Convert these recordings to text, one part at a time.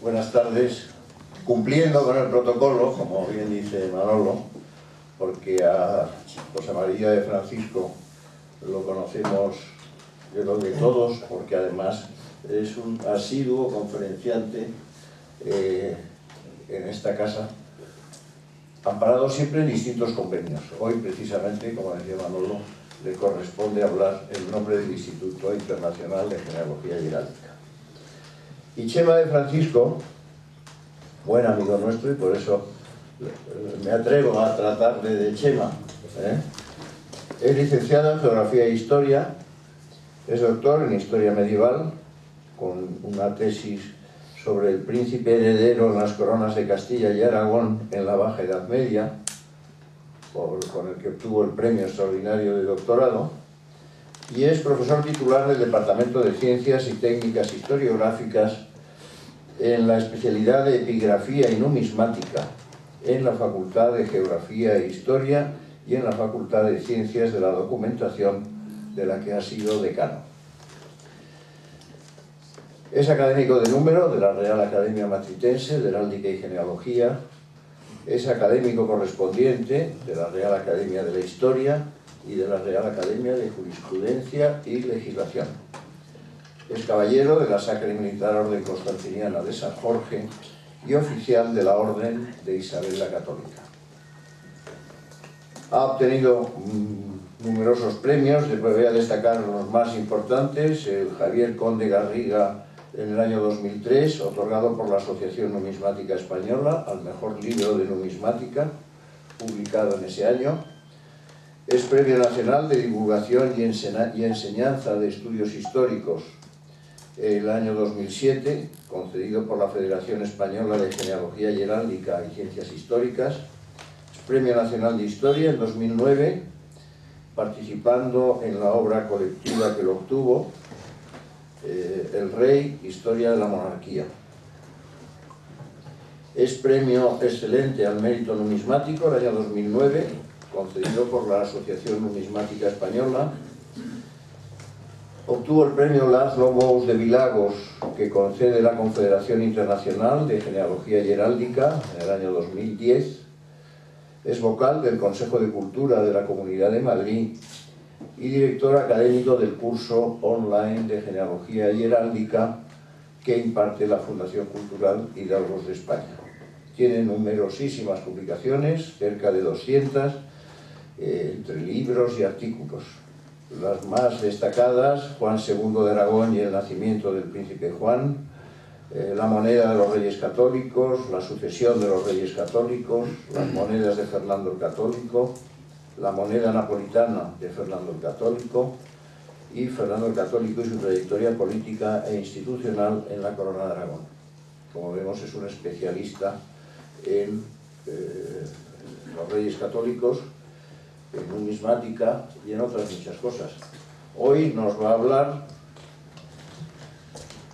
Buenas tardes. Cumpliendo con el protocolo, como bien dice Manolo, porque a José María de Francisco lo conocemos, yo creo que todos, porque además es un asiduo conferenciante en esta casa, amparado siempre en distintos convenios. Hoy, precisamente, como decía Manolo, le corresponde hablar en nombre del Instituto Internacional de Genealogía y Heráldica. Y Chema de Francisco, buen amigo nuestro, y por eso me atrevo a tratarle de Chema, es licenciada en Geografía e Historia, es doctor en Historia Medieval, con una tesis sobre el príncipe heredero en las coronas de Castilla y Aragón en la Baja Edad Media, con el que obtuvo el premio extraordinario de doctorado, y es profesor titular del Departamento de Ciencias y Técnicas Historiográficas en la especialidad de Epigrafía y Numismática en la Facultad de Geografía e Historia y en la Facultad de Ciencias de la Documentación, de la que ha sido decano. Es académico de número de la Real Academia Matritense de Heráldica y Genealogía, es académico correspondiente de la Real Academia de la Historia y de la Real Academia de Jurisprudencia y Legislación. Es caballero de la Sacra y Militar Orden Constantiniana de San Jorge y oficial de la Orden de Isabel la Católica. Ha obtenido numerosos premios, les voy a destacar los más importantes: el Javier Conde Garriga en el año 2003, otorgado por la Asociación Numismática Española al mejor libro de numismática, publicado en ese año. Es Premio Nacional de Divulgación y Enseñanza de Estudios Históricos el año 2007, concedido por la Federación Española de Genealogía y Heráldica y Ciencias Históricas. Es Premio Nacional de Historia en 2009, participando en la obra colectiva que lo obtuvo, El Rey, Historia de la Monarquía. Es Premio Excelente al Mérito Numismático el año 2009, concedido por la Asociación Numismática Española. Obtuvo el Premio László Bous de Vilagos, que concede la Confederación Internacional de Genealogía y Heráldica en el año 2010. Es vocal del Consejo de Cultura de la Comunidad de Madrid y director académico del curso online de Genealogía y Heráldica que imparte la Fundación Cultural Hidalgos de España. Tiene numerosísimas publicaciones, cerca de 200, entre libros y artículos. Las más destacadas: Juan II de Aragón y el nacimiento del príncipe Juan, la moneda de los reyes católicos, la sucesión de los reyes católicos, las monedas de Fernando el Católico, la moneda napolitana de Fernando el Católico y Fernando el Católico y su trayectoria política e institucional en la Corona de Aragón. Como vemos, es un especialista en los reyes católicos, en numismática y en otras muchas cosas. Hoy nos va a hablar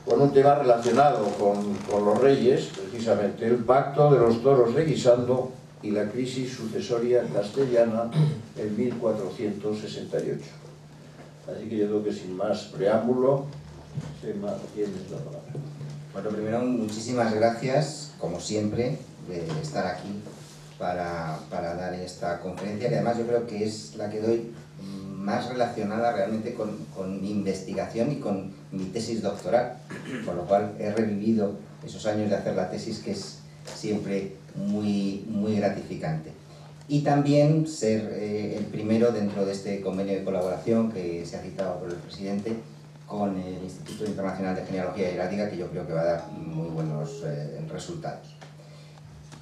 con un tema relacionado con los reyes, precisamente el pacto de los toros de Guisando y la crisis sucesoria castellana en 1468. Así que yo creo que sin más preámbulo, Chema, tienes la palabra. Bueno, primero, muchísimas gracias, como siempre, de estar aquí para dar esta conferencia, que además yo creo que es la que doy más relacionada realmente con mi investigación y con mi tesis doctoral, con lo cual he revivido esos años de hacer la tesis, que es siempre muy gratificante. Y también ser el primero dentro de este convenio de colaboración que se ha citado por el presidente con el Instituto Internacional de Genealogía y Heráldica, que yo creo que va a dar muy buenos resultados.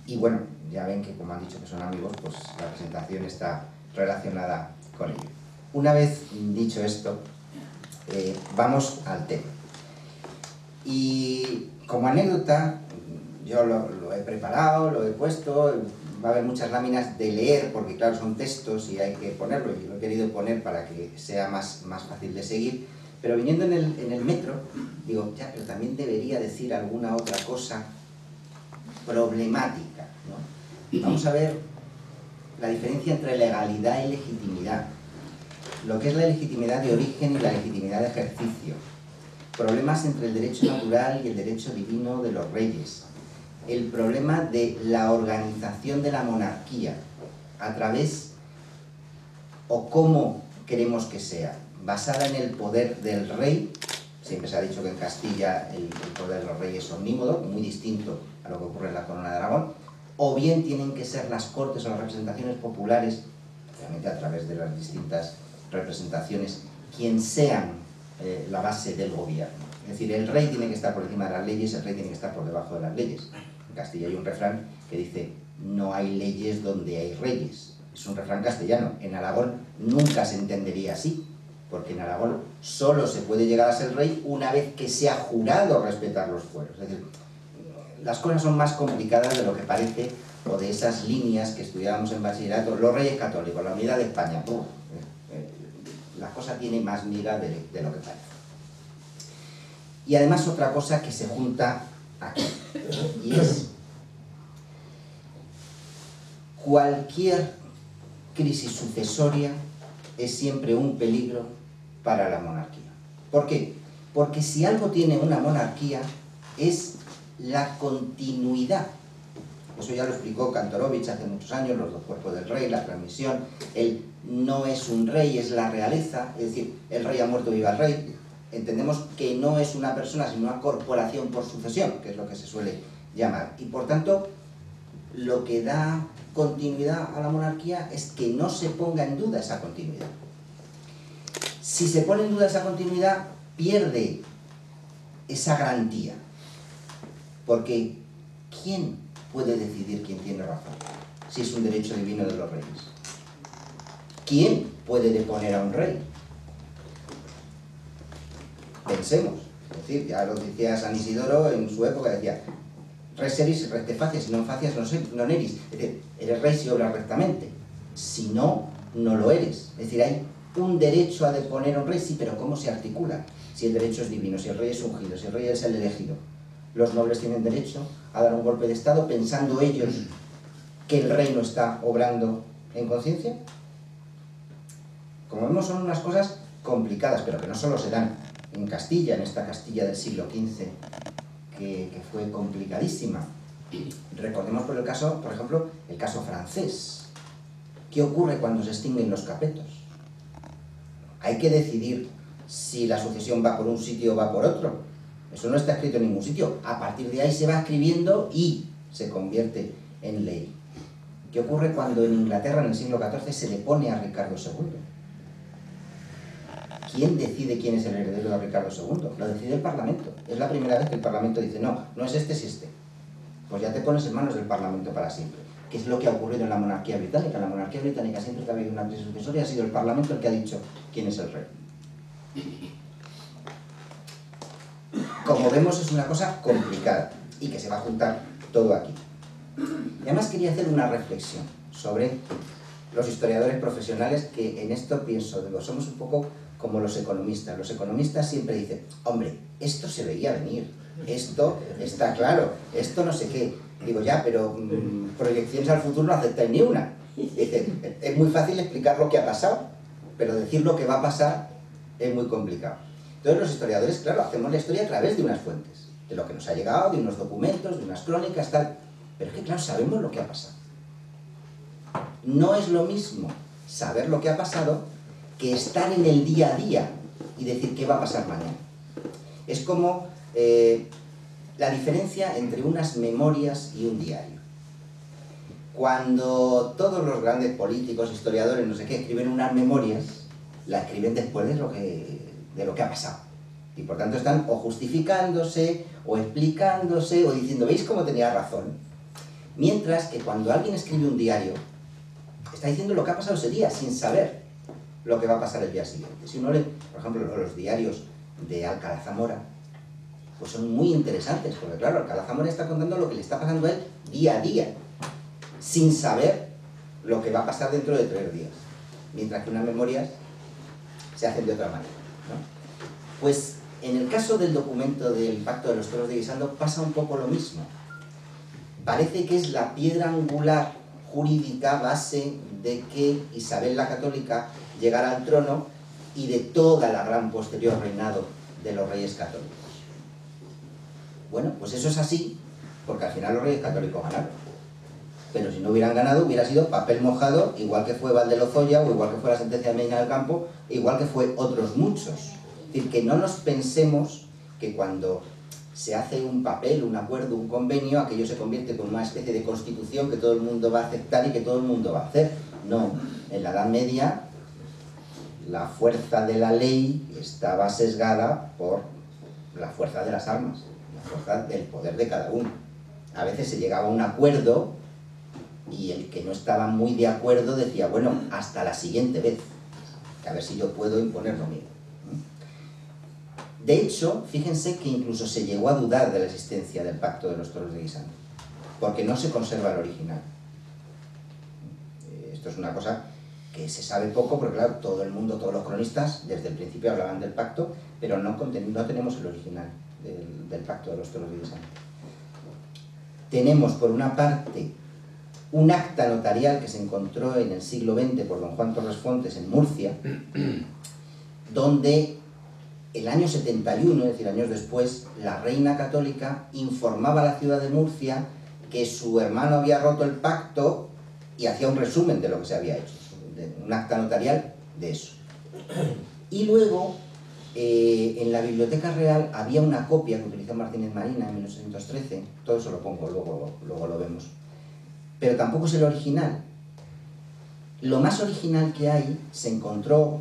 Y bueno, ya ven que, como han dicho que son amigos, pues la presentación está relacionada con ello. Una vez dicho esto, vamos al tema. Y como anécdota, yo lo he preparado, lo he puesto, va a haber muchas láminas de leer, porque claro, son textos y hay que ponerlo, y lo he querido poner para que sea más fácil de seguir, pero viniendo en el metro, digo, ya, pero también debería decir alguna otra cosa problemática, ¿no? Vamos a ver la diferencia entre legalidad y legitimidad, lo que es la legitimidad de origen y la legitimidad de ejercicio. problemas entre el derecho natural y el derecho divino de los reyes, el problema de la organización de la monarquía a través o cómo queremos que sea, basada en el poder del rey. Siempre se ha dicho que en Castilla el poder de los reyes es omnímodo, muy distinto a lo que ocurre en la Corona de Aragón, o bien tienen que ser las cortes o las representaciones populares, obviamente a través de las distintas representaciones, quien sean la base del gobierno. Es decir, el rey tiene que estar por encima de las leyes, el rey tiene que estar por debajo de las leyes. En Castilla hay un refrán que dice: no hay leyes donde hay reyes. Es un refrán castellano. En Aragón nunca se entendería así, porque en Aragón solo se puede llegar a ser rey una vez que se ha jurado respetar los fueros. Es decir, las cosas son más complicadas de lo que parece, o de esas líneas que estudiábamos en bachillerato, los reyes católicos, la unidad de España. La cosa tiene más miga de lo que parece. Y además otra cosa que se junta aquí, y es cualquier crisis sucesoria es siempre un peligro para la monarquía. ¿Por qué? Porque si algo tiene una monarquía es la continuidad. Eso ya lo explicó Kantorovich hace muchos años, los dos cuerpos del rey, la transmisión. Él no es un rey, es la realeza, es decir, el rey ha muerto, viva el rey. Entendemos que no es una persona, sino una corporación por sucesión, que es lo que se suele llamar. Y por tanto, lo que da continuidad a la monarquía es que no se ponga en duda esa continuidad. Si se pone en duda esa continuidad, pierde esa garantía. Porque ¿quién puede decidir quién tiene razón si es un derecho divino de los reyes? ¿Quién puede deponer a un rey? Pensemos, es decir, ya lo decía San Isidoro en su época, decía: res eris recte facies, non facies non eris. Es decir, eres rey si obras rectamente, si no, no lo eres. Es decir, hay un derecho a deponer a un rey, sí, pero ¿cómo se articula? Si el derecho es divino, si el rey es ungido, si el rey es el elegido. Los nobles tienen derecho a dar un golpe de estado pensando ellos que el rey no está obrando en conciencia. Como vemos, son unas cosas complicadas, pero que no solo se dan en Castilla, en esta Castilla del siglo XV, que fue complicadísima. Recordemos por ejemplo, el caso francés. ¿Qué ocurre cuando se extinguen los capetos? Hay que decidir si la sucesión va por un sitio o va por otro. Eso no está escrito en ningún sitio. A partir de ahí se va escribiendo y se convierte en ley. ¿Qué ocurre cuando en Inglaterra, en el siglo XIV, se le pone a Ricardo II? ¿Quién decide quién es el heredero de Ricardo II? Lo decide el Parlamento. Es la primera vez que el Parlamento dice: no, no es este, es este. Pues ya te pones en manos del Parlamento para siempre. ¿Qué es lo que ha ocurrido en la monarquía británica? En la monarquía británica, siempre que ha habido una crisis sucesoria, ha sido el Parlamento el que ha dicho quién es el rey. Como vemos, es una cosa complicada y que se va a juntar todo aquí. Y además quería hacer una reflexión sobre los historiadores profesionales, que en esto pienso, digo, somos un poco como los economistas. Los economistas siempre dicen: hombre, esto se veía venir, esto está claro, esto no sé qué. Digo, ya, pero proyecciones al futuro no aceptáis ni una. Dicen, es muy fácil explicar lo que ha pasado, pero decir lo que va a pasar es muy complicado. Entonces los historiadores, claro, hacemos la historia a través de unas fuentes, de lo que nos ha llegado, de unos documentos, de unas crónicas, tal. Pero es que, claro, sabemos lo que ha pasado. No es lo mismo saber lo que ha pasado que estar en el día a día y decir qué va a pasar mañana. Es como la diferencia entre unas memorias y un diario. Cuando todos los grandes políticos, historiadores, no sé qué, escriben unas memorias, la escriben después de lo que ha pasado. Y por tanto están o justificándose, o explicándose, o diciendo: ¿veis cómo tenía razón? Mientras que cuando alguien escribe un diario, está diciendo lo que ha pasado ese día, sin saber lo que va a pasar el día siguiente. Si uno lee, por ejemplo, los diarios de Alcalá Zamora, pues son muy interesantes, porque claro, Alcalá Zamora está contando lo que le está pasando a él día a día, sin saber lo que va a pasar dentro de 3 días. Mientras que unas memorias se hacen de otra manera, ¿no? Pues en el caso del documento del Pacto de los Toros de Guisando pasa un poco lo mismo. Parece que es la piedra angular jurídica base de que Isabel la Católica llegara al trono y de toda la gran posterior reinado de los Reyes Católicos. Bueno, pues eso es así, porque al final los Reyes Católicos ganaron. Pero si no hubieran ganado, hubiera sido papel mojado, igual que fue Valdelozoya, o igual que fue la sentencia de Medina del Campo, igual que fue otros muchos. Es decir, que no nos pensemos que cuando se hace un papel, un acuerdo, un convenio, aquello se convierte en una especie de constitución que todo el mundo va a aceptar y que todo el mundo va a hacer. No, en la Edad Media la fuerza de la ley estaba sesgada por la fuerza de las armas, la fuerza del poder de cada uno. A veces se llegaba a un acuerdo y el que no estaba muy de acuerdo decía, bueno, hasta la siguiente vez, a ver si yo puedo imponer lo mío. De hecho, fíjense que incluso se llegó a dudar de la existencia del Pacto de los Toros de Guisando, porque no se conserva el original. Esto es una cosa que se sabe poco, porque claro, todo el mundo, todos los cronistas, desde el principio hablaban del pacto, pero no tenemos el original del Pacto de los Toros de Guisando. Tenemos, por una parte, un acta notarial que se encontró en el siglo XX por don Juan Torres Fontes en Murcia, donde el año 71, es decir, años después, la reina católica informaba a la ciudad de Murcia que su hermano había roto el pacto y hacía un resumen de lo que se había hecho, un acta notarial de eso. Y luego, en la Biblioteca Real había una copia que utilizó Martínez Marina en 1813, todo eso lo pongo, luego lo vemos, pero tampoco es el original. Lo más original que hay se encontró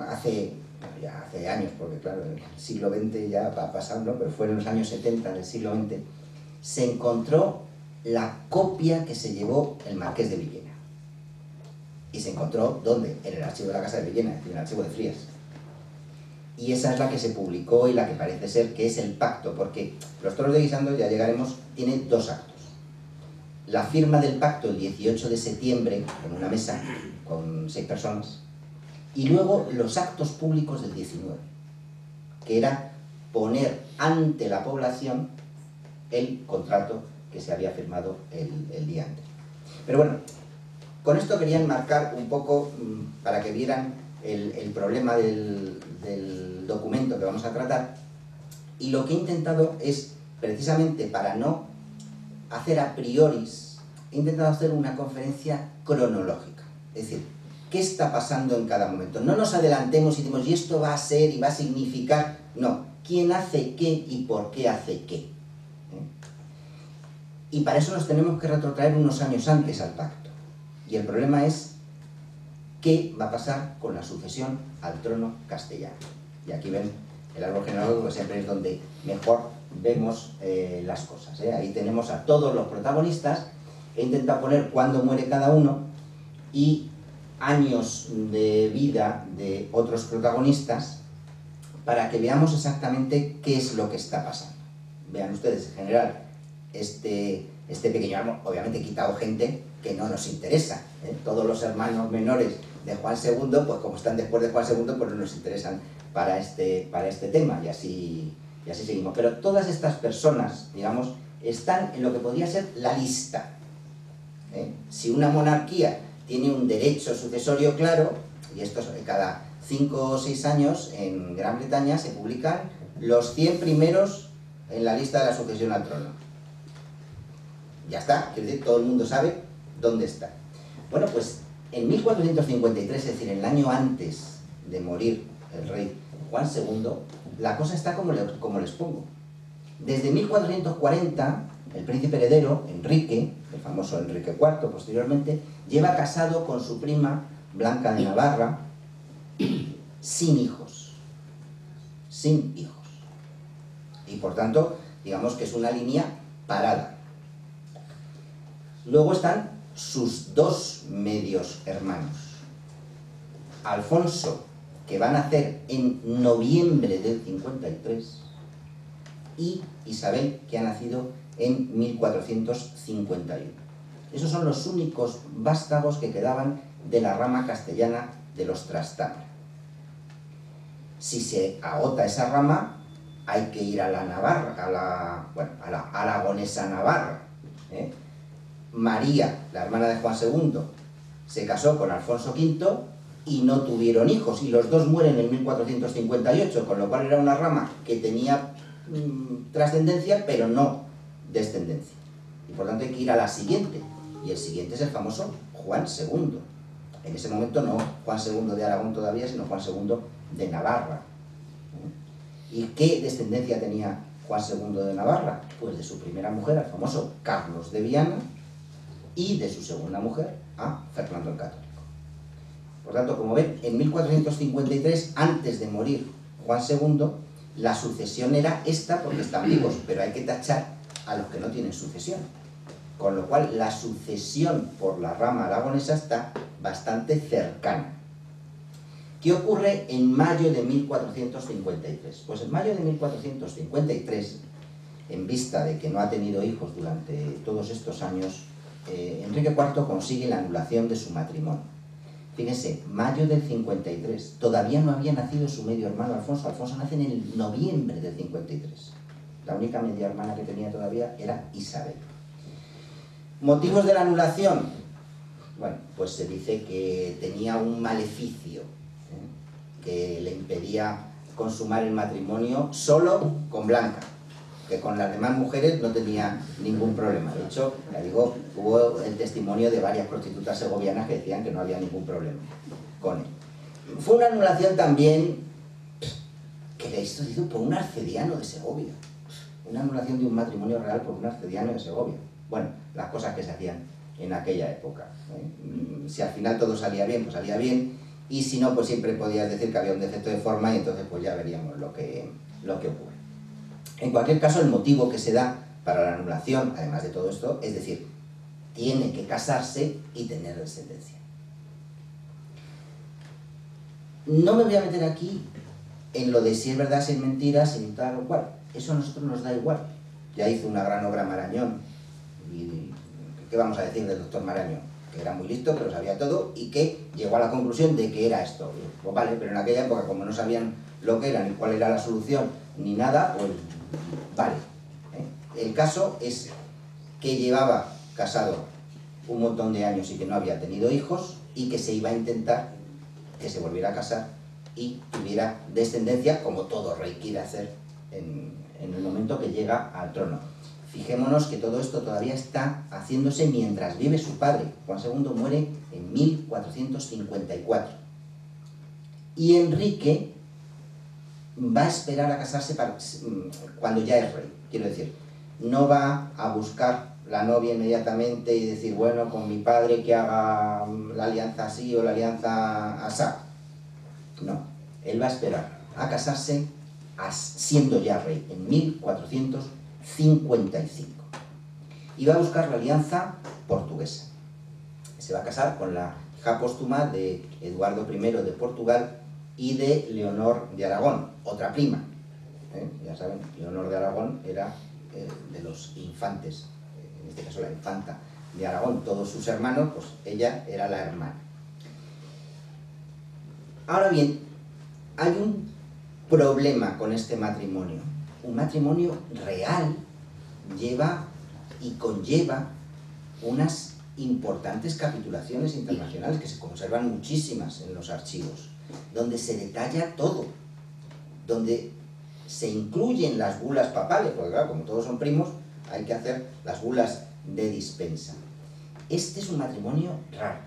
hace años, porque claro, el siglo XX ya va pasando, pero fue en los años 70 del siglo XX, se encontró la copia que se llevó el Marqués de Villena. Y se encontró, ¿dónde? En el archivo de la Casa de Villena, en el archivo de Frías. Y esa es la que se publicó y la que parece ser que es el pacto, porque los Toros de Guisando, ya llegaremos, tiene dos actos. La firma del pacto el 18 de septiembre, en una mesa con 6 personas, y luego los actos públicos del 19, que era poner ante la población el contrato que se había firmado el día antes. Pero bueno, con esto quería enmarcar un poco para que vieran el problema del documento que vamos a tratar, y lo que he intentado es, precisamente para no hacer a priori, he intentado hacer una conferencia cronológica, es decir, ¿qué está pasando en cada momento? No nos adelantemos y decimos, y esto va a ser y va a significar, no, ¿quién hace qué y por qué hace qué? Y para eso nos tenemos que retrotraer unos años antes al pacto. Y el problema es, ¿qué va a pasar con la sucesión al trono castellano? Y aquí ven el árbol genealógico, que siempre es donde mejor vemos las cosas. Ahí tenemos a todos los protagonistas, he intentado poner cuándo muere cada uno y años de vida de otros protagonistas para que veamos exactamente qué es lo que está pasando. Vean ustedes, en general, este pequeño árbol, obviamente he quitado gente que no nos interesa, todos los hermanos menores de Juan II, pues como están después de Juan II, pues no nos interesan para este tema, y así seguimos. Pero todas estas personas, digamos, están en lo que podría ser la lista. Si una monarquía tiene un derecho sucesorio claro, y esto es cada 5 o 6 años en Gran Bretaña se publican los 100 primeros en la lista de la sucesión al trono. Ya está, quiero decir, todo el mundo sabe dónde está. Bueno, pues en 1453, es decir, en el año antes de morir el rey Juan II, la cosa está como les pongo. Desde 1440, el príncipe heredero, Enrique, el famoso Enrique IV posteriormente, lleva casado con su prima Blanca de Navarra, sin hijos. Sin hijos. Y por tanto, digamos que es una línea parada. Luego están sus 2 medios hermanos. Alfonso, que va a nacer en noviembre del 53, y Isabel, que ha nacido en 1451. Esos son los únicos vástagos que quedaban de la rama castellana de los Trastámara. Si se agota esa rama, hay que ir a la Navarra, a la aragonesa Navarra. María, la hermana de Juan II, se casó con Alfonso V y no tuvieron hijos, y los dos mueren en 1458, con lo cual era una rama que tenía trascendencia, pero no descendencia. Y por tanto hay que ir a la siguiente, y el siguiente es el famoso Juan II. En ese momento no Juan II de Aragón todavía, sino Juan II de Navarra. ¿Y qué descendencia tenía Juan II de Navarra? Pues de su primera mujer, el famoso Carlos de Viana, y de su segunda mujer, a Fernando el Católico. Por tanto, como ven, en 1453, antes de morir Juan II, la sucesión era esta porque están vivos, pero hay que tachar a los que no tienen sucesión. Con lo cual, la sucesión por la rama aragonesa está bastante cercana. ¿Qué ocurre en mayo de 1453? Pues en mayo de 1453, en vista de que no ha tenido hijos durante todos estos años, Enrique IV consigue la anulación de su matrimonio. Fíjense, mayo del 53, todavía no había nacido su medio hermano Alfonso. Alfonso nace en el noviembre del 53. La única media hermana que tenía todavía era Isabel. ¿Motivos de la anulación? Bueno, pues se dice que tenía un maleficio que le impedía consumar el matrimonio solo con Blanca, que con las demás mujeres no tenía ningún problema. De hecho, ya digo, hubo el testimonio de varias prostitutas segovianas que decían que no había ningún problema con él. Fue una anulación también que le hizo por un arcediano de Segovia. Una anulación de un matrimonio real por un arcediano de Segovia. Bueno, las cosas que se hacían en aquella época. Si al final todo salía bien, pues salía bien, y si no, pues siempre podías decir que había un defecto de forma y entonces pues ya veríamos lo que ocurre. En cualquier caso, el motivo que se da para la anulación, además de todo esto, es decir, tiene que casarse y tener descendencia. No me voy a meter aquí en lo de si es verdad, si es mentira, si tal o cual. Eso a nosotros nos da igual. Ya hizo una gran obra Marañón. ¿Y qué vamos a decir del doctor Marañón? Que era muy listo, que lo sabía todo y que llegó a la conclusión de que era esto. Pues vale, pero en aquella época, como no sabían lo que era, ni cuál era la solución, ni nada, pues vale. El caso es que llevaba casado un montón de años y que no había tenido hijos y que se iba a intentar que se volviera a casar y tuviera descendencia, como todo rey quiere hacer en el momento que llega al trono. Fijémonos que todo esto todavía está haciéndose mientras vive su padre. Juan II muere en 1454. Y Enrique va a esperar a casarse cuando ya es rey. Quiero decir, no va a buscar la novia inmediatamente y decir, bueno, con mi padre que haga la alianza así o la alianza asá. No, él va a esperar a casarse siendo ya rey, en 1455. Y va a buscar la alianza portuguesa. Se va a casar con la hija póstuma de Eduardo I de Portugal y de Leonor de Aragón, otra prima. Ya saben, Leonor de Aragón era de los infantes, en este caso la infanta de Aragón, todos sus hermanos, pues ella era la hermana. Ahora bien, hay un problema con este matrimonio. Un matrimonio real lleva y conlleva unas importantes capitulaciones internacionales que se conservan muchísimas en los archivos, donde se detalla todo, donde se incluyen las bulas papales, porque claro, como todos son primos, hay que hacer las bulas de dispensa. Este es un matrimonio raro.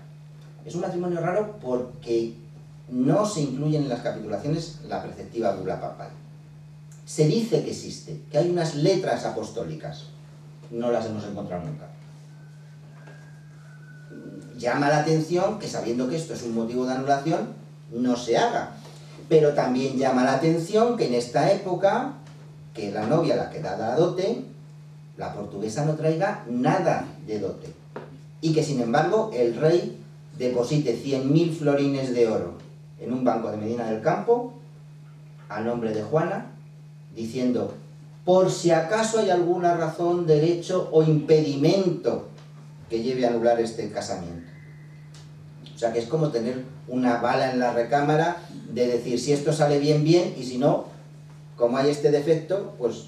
Es un matrimonio raro porque no se incluyen en las capitulaciones la preceptiva bula papal. Se dice que existe, que hay unas letras apostólicas. No las hemos encontrado nunca. Llama la atención que, sabiendo que esto es un motivo de anulación, no se haga. Pero también llama la atención que en esta época, que la novia, la que da la dote, la portuguesa no traiga nada de dote. Y que, sin embargo, el rey deposite 100.000 florines de oro en un banco de Medina del Campo, a nombre de Juana, diciendo, por si acaso hay alguna razón, derecho o impedimento que lleve a anular este casamiento. O sea que es como tener una bala en la recámara de decir, si esto sale bien, bien, y si no, como hay este defecto, pues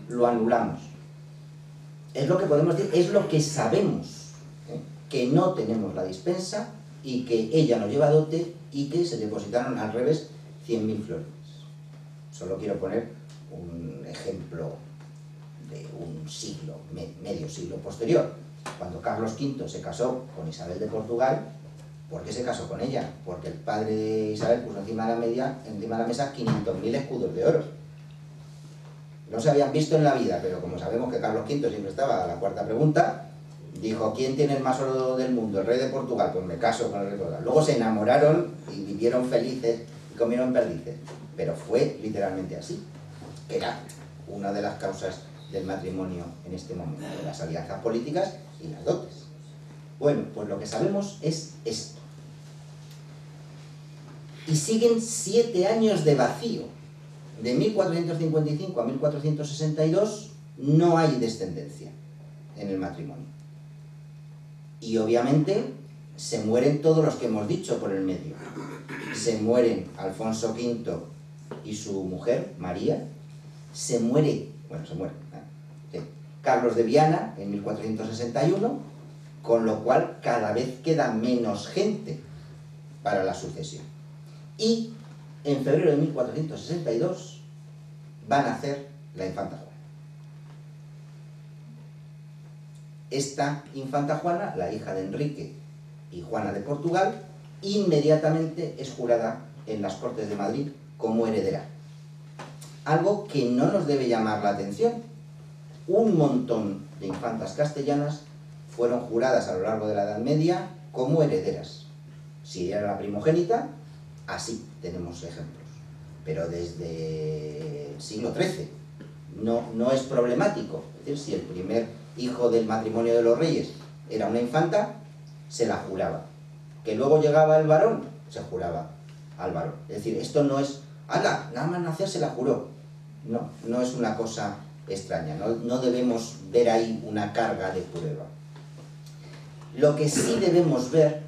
lo anulamos. Es lo que podemos decir, es lo que sabemos, que no tenemos la dispensa y que ella no lleva dote y que se depositaron al revés 100.000 florines. Solo quiero poner un ejemplo de un siglo, medio siglo posterior. Cuando Carlos V se casó con Isabel de Portugal, ¿por qué se casó con ella? Porque el padre de Isabel puso encima de la mesa 500.000 escudos de oro. No se habían visto en la vida, pero como sabemos que Carlos V siempre estaba a la cuarta pregunta, dijo, ¿quién tiene el más oro del mundo? El rey de Portugal. Pues me caso con el rey de Portugal. Luego se enamoraron y vivieron felices y comieron perdices. Pero fue literalmente así. Era una de las causas del matrimonio en este momento, las alianzas políticas y las dotes. Bueno, pues lo que sabemos es esto. Y siguen 7 años de vacío. De 1455 a 1462 no hay descendencia en el matrimonio. Y obviamente se mueren todos los que hemos dicho por el medio. Se mueren Alfonso V y su mujer, María. Se muere Carlos de Viana en 1461, con lo cual cada vez queda menos gente para la sucesión. Y en febrero de 1462 va a nacer la infanta Juana. Esta infanta Juana, la hija de Enrique y Juana de Portugal, inmediatamente es jurada en las Cortes de Madrid como heredera. Algo que no nos debe llamar la atención. Un montón de infantas castellanas fueron juradas a lo largo de la Edad Media como herederas. Si ella era la primogénita, así tenemos ejemplos. Pero desde el siglo XIII no es problemático. Es decir, si el primer hijo del matrimonio de los reyes era una infanta, se la juraba. Que luego llegaba el varón, se juraba al varón. Es decir, esto no es, ¡hala! Nada más nacer se la juró. No es una cosa extraña. No debemos ver ahí una carga de prueba. Lo que sí debemos ver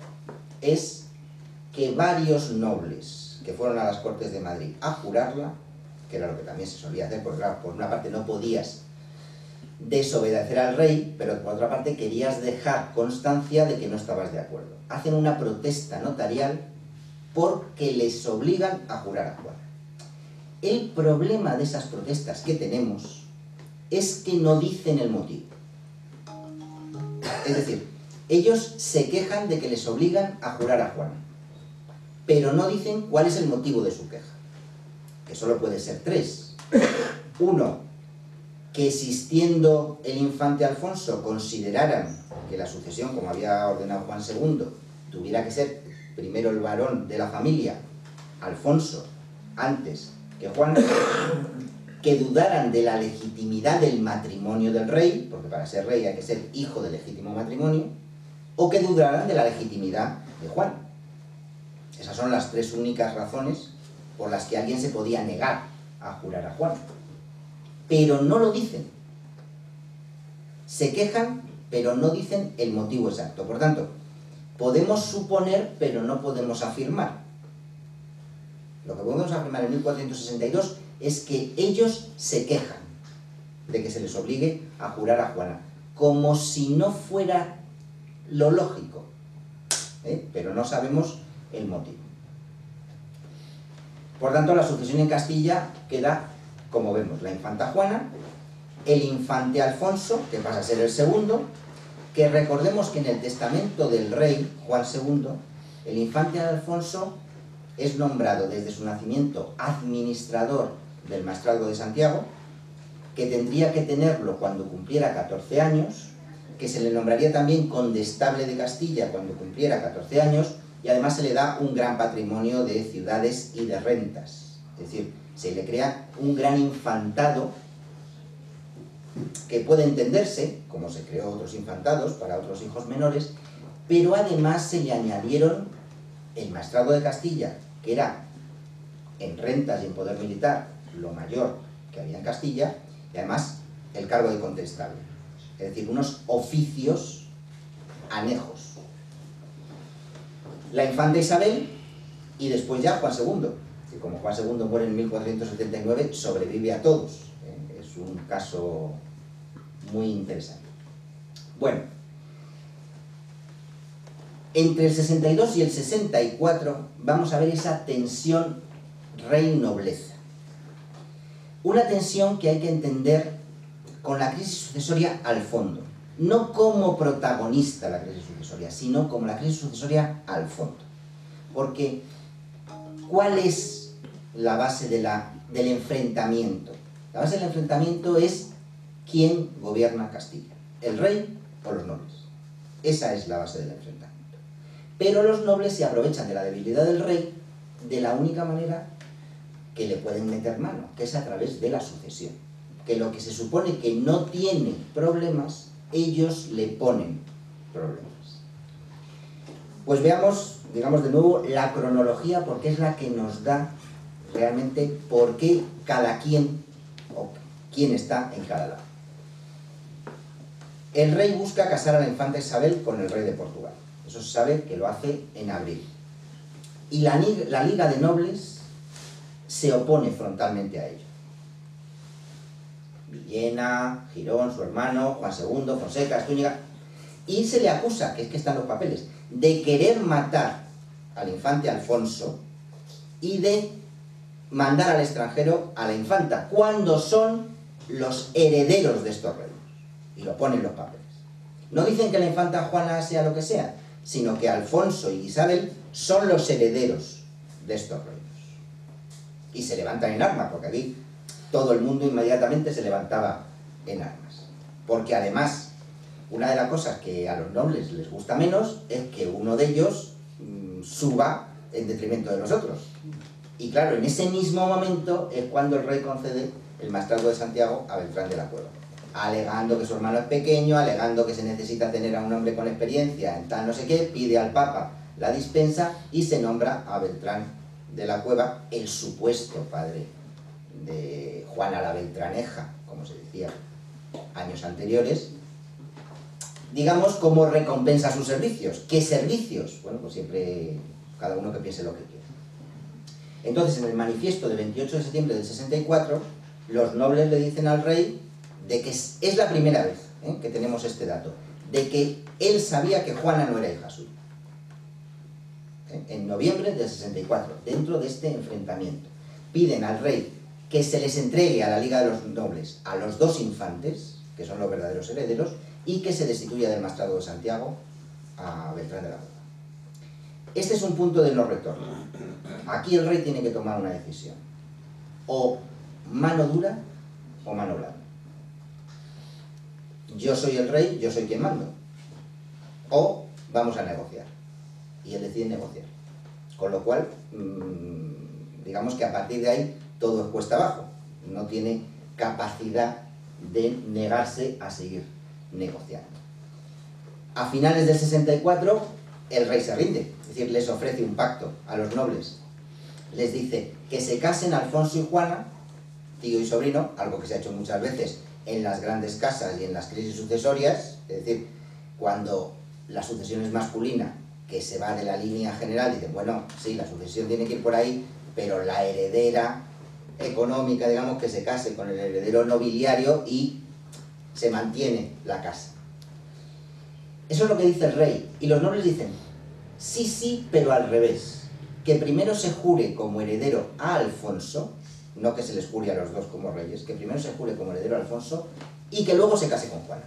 es que varios nobles que fueron a las Cortes de Madrid a jurarla, que era lo que también se solía hacer, porque claro, por una parte no podías desobedecer al rey, pero por otra parte querías dejar constancia de que no estabas de acuerdo. Hacen una protesta notarial porque les obligan a jurar a Juana. El problema de esas protestas que tenemos es que no dicen el motivo. Es decir, ellos se quejan de que les obligan a jurar a Juana, pero no dicen cuál es el motivo de su queja, que solo puede ser 3. 1, que existiendo el infante Alfonso consideraran que la sucesión, como había ordenado Juan II, tuviera que ser primero el varón de la familia, Alfonso, antes que Juan, que dudaran de la legitimidad del matrimonio del rey, porque para ser rey hay que ser hijo de legítimo matrimonio, o que dudaran de la legitimidad de Juan. Esas son las 3 únicas razones por las que alguien se podía negar a jurar a Juan. Pero no lo dicen. Se quejan, pero no dicen el motivo exacto. Por tanto, podemos suponer, pero no podemos afirmar. Lo que podemos afirmar en 1462 es que ellos se quejan de que se les obligue a jurar a Juana, como si no fuera lo lógico, pero no sabemos el motivo. Por tanto, la sucesión en Castilla queda, como vemos, la infanta Juana, el infante Alfonso, que pasa a ser el segundo, que recordemos que en el testamento del rey Juan II, el infante Alfonso es nombrado desde su nacimiento administrador del Maestrazgo de Santiago, que tendría que tenerlo cuando cumpliera 14 años, que se le nombraría también condestable de Castilla cuando cumpliera 14 años, y además se le da un gran patrimonio de ciudades y de rentas. Es decir, se le crea un gran infantado que puede entenderse, como se creó otros infantados para otros hijos menores, pero además se le añadieron el Maestrazgo de Castilla, que era en rentas y en poder militar lo mayor que había en Castilla, y además el cargo de condestable. Es decir, unos oficios anejos. La infanta Isabel y después ya Juan II, que como Juan II muere en 1479, sobrevive a todos. Es un caso muy interesante. Bueno, Entre el 62 y el 64 vamos a ver esa tensión rey-nobleza. Una tensión que hay que entender con la crisis sucesoria al fondo. No como protagonista la crisis sucesoria, sino como la crisis sucesoria al fondo. Porque, ¿cuál es la base del enfrentamiento? La base del enfrentamiento es quién gobierna Castilla, el rey o los nobles. Esa es la base del enfrentamiento. Pero los nobles se aprovechan de la debilidad del rey de la única manera que le pueden meter mano, que es a través de la sucesión. Que lo que se supone que no tiene problemas, ellos le ponen problemas. Pues veamos, digamos de nuevo, la cronología, porque es la que nos da realmente por qué cada quien o quién está en cada lado. El rey busca casar a la infanta Isabel con el rey de Portugal. Eso se sabe que lo hace en abril. Y la Liga de Nobles se opone frontalmente a ello. Villena, Girón, su hermano, Juan II, Fonseca, Zúñiga, y se le acusa, que es que están los papeles, de querer matar al infante Alfonso y de mandar al extranjero a la infanta, cuando son los herederos de estos reinos. Y lo ponen los papeles. No dicen que la infanta Juana sea lo que sea, sino que Alfonso y Isabel son los herederos de estos reinos. Y se levantan en armas, porque aquí todo el mundo inmediatamente se levantaba en armas. Porque además, una de las cosas que a los nobles les gusta menos es que uno de ellos suba en detrimento de los otros. Y claro, en ese mismo momento es cuando el rey concede el maestrazgo de Santiago a Beltrán de la Cueva, alegando que su hermano es pequeño, alegando que se necesita tener a un hombre con experiencia en tal no sé qué, pide al Papa la dispensa y se nombra a Beltrán de la Cueva, el supuesto padre de Juana la Beltraneja, como se decía años anteriores, digamos, como recompensa a sus servicios. ¿Qué servicios? Bueno, pues siempre cada uno que piense lo que quiera. Entonces, en el manifiesto del 28 de septiembre del 64, los nobles le dicen al rey de que es la primera vez que tenemos este dato, de que él sabía que Juana no era hija suya. En noviembre del 64, dentro de este enfrentamiento, piden al rey que se les entregue a la Liga de los Nobles a los dos infantes, que son los verdaderos herederos, y que se destituya del maestrazgo de Santiago a Beltrán de la Cueva. Este es un punto de no retorno. Aquí el rey tiene que tomar una decisión. O mano dura o mano blanda. Yo soy el rey, yo soy quien mando. O vamos a negociar. Y él decide negociar. Con lo cual, digamos que a partir de ahí todo es cuesta abajo. No tiene capacidad de negarse a seguir negociando. A finales del 64, el rey se rinde. Es decir, les ofrece un pacto a los nobles. Les dice que se casen Alfonso y Juana, tío y sobrino, algo que se ha hecho muchas veces en las grandes casas y en las crisis sucesorias. Es decir, cuando la sucesión es masculina, que se va de la línea general, dicen, bueno, sí, la sucesión tiene que ir por ahí, pero la heredera económica, digamos, que se case con el heredero nobiliario y se mantiene la casa. Eso es lo que dice el rey. Y los nobles dicen, sí, sí, pero al revés. Que primero se jure como heredero a Alfonso, no que se les jure a los dos como reyes, que primero se jure como heredero a Alfonso y que luego se case con Juana.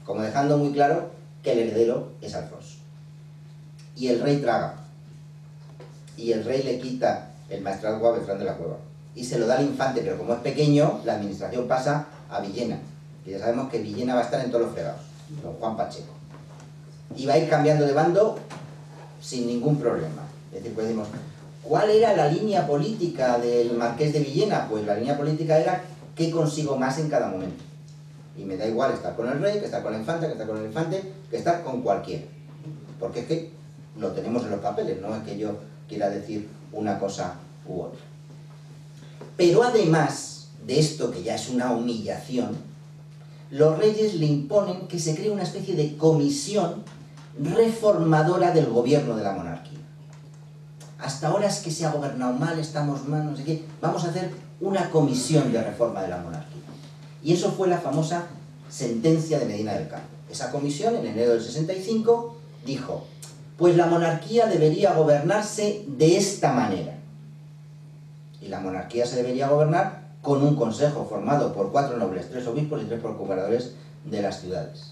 Como dejando muy claro que el heredero es Alfonso. Y el rey traga. Y el rey le quita el maestrazgo a Beltrán de la Cueva. Y se lo da al infante, pero como es pequeño, la administración pasa a Villena. Que ya sabemos que Villena va a estar en todos los fregados, don Juan Pacheco. Y va a ir cambiando de bando sin ningún problema. Es decir, pues decimos, ¿cuál era la línea política del marqués de Villena? Pues la línea política era qué consigo más en cada momento. Y me da igual estar con el rey, que estar con la infanta, que estar con el infante, que estar con cualquiera. Porque es que lo tenemos en los papeles, no es que yo quiera decir una cosa u otra. Pero además de esto, que ya es una humillación, los reyes le imponen que se cree una especie de comisión reformadora del gobierno de la monarquía. Hasta ahora es que se ha gobernado mal, estamos mal, no sé qué. Vamos a hacer una comisión de reforma de la monarquía. Y eso fue la famosa sentencia de Medina del Campo. Esa comisión, en enero del 65, dijo, pues la monarquía debería gobernarse de esta manera. Y la monarquía se debería gobernar con un consejo formado por 4 nobles, 3 obispos y 3 procuradores de las ciudades,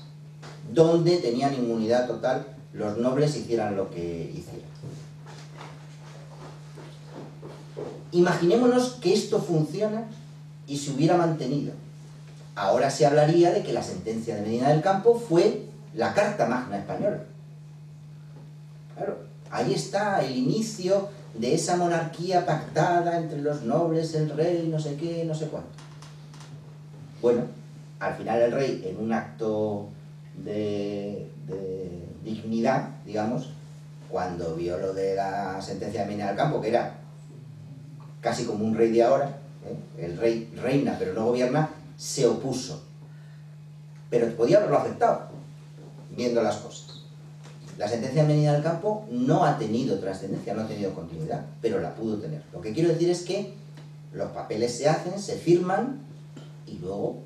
donde tenían inmunidad total los nobles hicieran lo que hicieran. Imaginémonos que esto funciona y se hubiera mantenido. Ahora se hablaría de que la sentencia de Medina del Campo fue la Carta Magna española. Claro, ahí está el inicio de esa monarquía pactada entre los nobles, el rey, no sé qué, no sé cuánto. Bueno, al final el rey, en un acto de dignidad, digamos, cuando vio lo de la sentencia de Medina del Campo, que era casi como un rey de ahora, el rey reina pero no gobierna, se opuso. Pero podía haberlo aceptado, viendo las cosas. La sentencia de Medina del Campo no ha tenido trascendencia, no ha tenido continuidad, pero la pudo tener. Lo que quiero decir es que los papeles se hacen, se firman y luego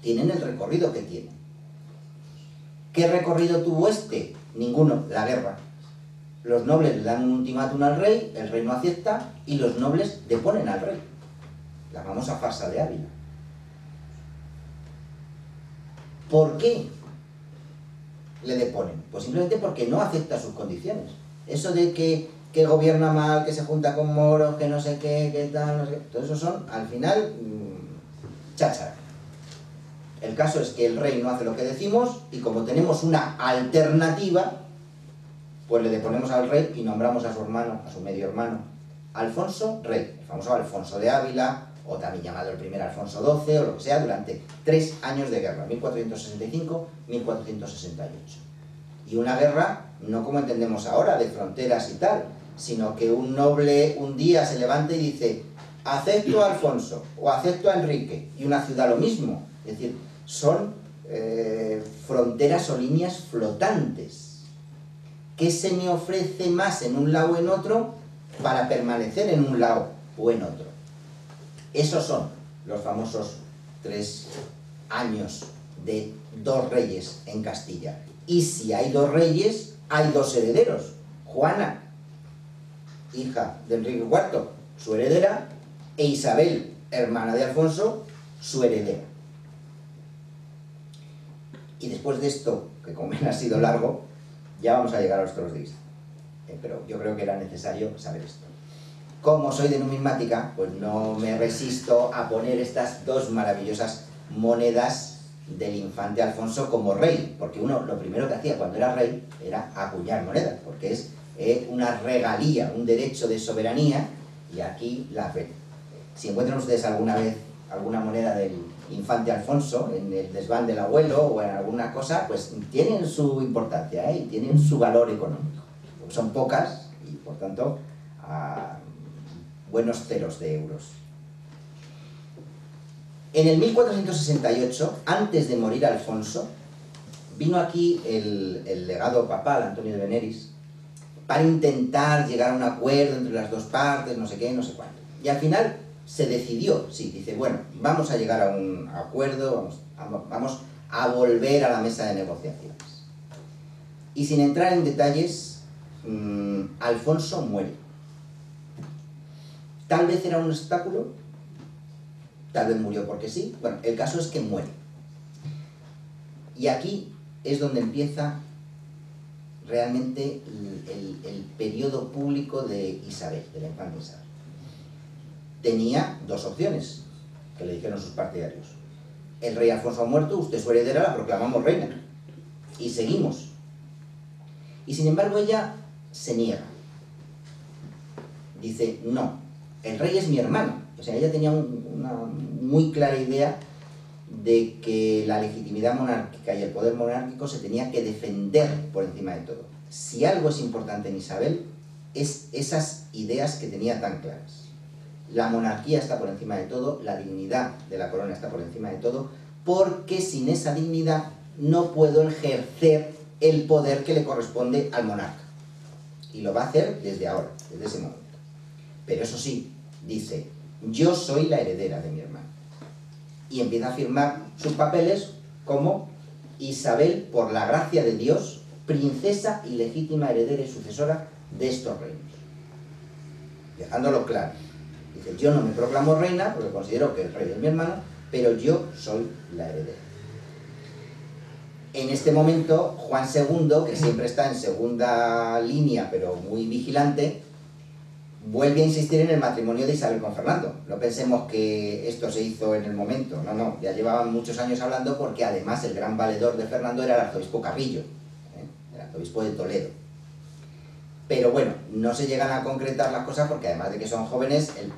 tienen el recorrido que tienen. ¿Qué recorrido tuvo este? Ninguno, la guerra. Los nobles le dan un ultimátum al rey, el rey no acepta y los nobles deponen al rey. La famosa farsa de Ávila. ¿Por qué le deponen? Pues simplemente porque no acepta sus condiciones. Eso de que gobierna mal, que se junta con moros, que no sé qué, que tal, no sé qué, todo eso son, al final, cháchara. El caso es que el rey no hace lo que decimos y como tenemos una alternativa, pues le deponemos al rey y nombramos a su hermano, a su medio hermano, Alfonso rey, el famoso Alfonso de Ávila, o también llamado el primer Alfonso XII, o lo que sea, durante 3 años de guerra, 1465-1468. Y una guerra, no como entendemos ahora, de fronteras y tal, sino que un noble un día se levanta y dice, acepto a Alfonso, o acepto a Enrique, y una ciudad lo mismo. Es decir, son fronteras o líneas flotantes. ¿Qué se me ofrece más en un lado o en otro para permanecer en un lado o en otro? Esos son los famosos 3 años de 2 reyes en Castilla. Y si hay 2 reyes, hay 2 herederos. Juana, hija de Enrique IV, su heredera, e Isabel, hermana de Alfonso, su heredera. Y después de esto, que como ven ha sido largo, ya vamos a llegar a los toros de Guisa. Pero yo creo que era necesario saber esto. Como soy de numismática, pues no me resisto a poner estas 2 maravillosas monedas del infante Alfonso como rey, porque uno lo primero que hacía cuando era rey era acuñar monedas, porque es una regalía, un derecho de soberanía, y aquí la ven. Si encuentran ustedes alguna vez alguna moneda del infante Alfonso en el desván del abuelo o en alguna cosa, pues tienen su importancia, y tienen su valor económico. Son pocas y por tanto buenos ceros de euros. En el 1468, antes de morir Alfonso, vino aquí el legado papal, Antonio de Veneris, para intentar llegar a un acuerdo entre las 2 partes, no sé qué, no sé cuánto. Y al final se decidió, sí, dice, bueno, vamos a llegar a un acuerdo, vamos a volver a la mesa de negociaciones. Y sin entrar en detalles, Alfonso muere. Tal vez era un obstáculo, tal vez murió porque sí, bueno, el caso es que muere. Y aquí es donde empieza realmente el periodo público de Isabel, de la infanta Isabel. Tenía 2 opciones que le dijeron sus partidarios. El rey Alfonso ha muerto, usted su heredera, la proclamamos reina. Y seguimos. Y sin embargo ella se niega. Dice, no, el rey es mi hermano. O sea, ella tenía una muy clara idea de que la legitimidad monárquica y el poder monárquico se tenía que defender por encima de todo. Si algo es importante en Isabel, es esas ideas que tenía tan claras. La monarquía está por encima de todo, la dignidad de la corona está por encima de todo, porque sin esa dignidad no puedo ejercer el poder que le corresponde al monarca. Y lo va a hacer desde ahora, desde ese momento. Pero eso sí, dice, yo soy la heredera de mi hermano. Y empieza a firmar sus papeles como Isabel, por la gracia de Dios, princesa y legítima heredera y sucesora de estos reinos. Dejándolo claro. Dice, yo no me proclamo reina porque considero que el rey es mi hermano, pero yo soy la heredera. En este momento, Juan II, que siempre está en segunda línea, pero muy vigilante, vuelve a insistir en el matrimonio de Isabel con Fernando. No pensemos que esto se hizo en el momento, no, ya llevaban muchos años hablando, porque además el gran valedor de Fernando era el arzobispo Carrillo, el arzobispo de Toledo. Pero bueno, no se llegan a concretar las cosas porque además de que son jóvenes, el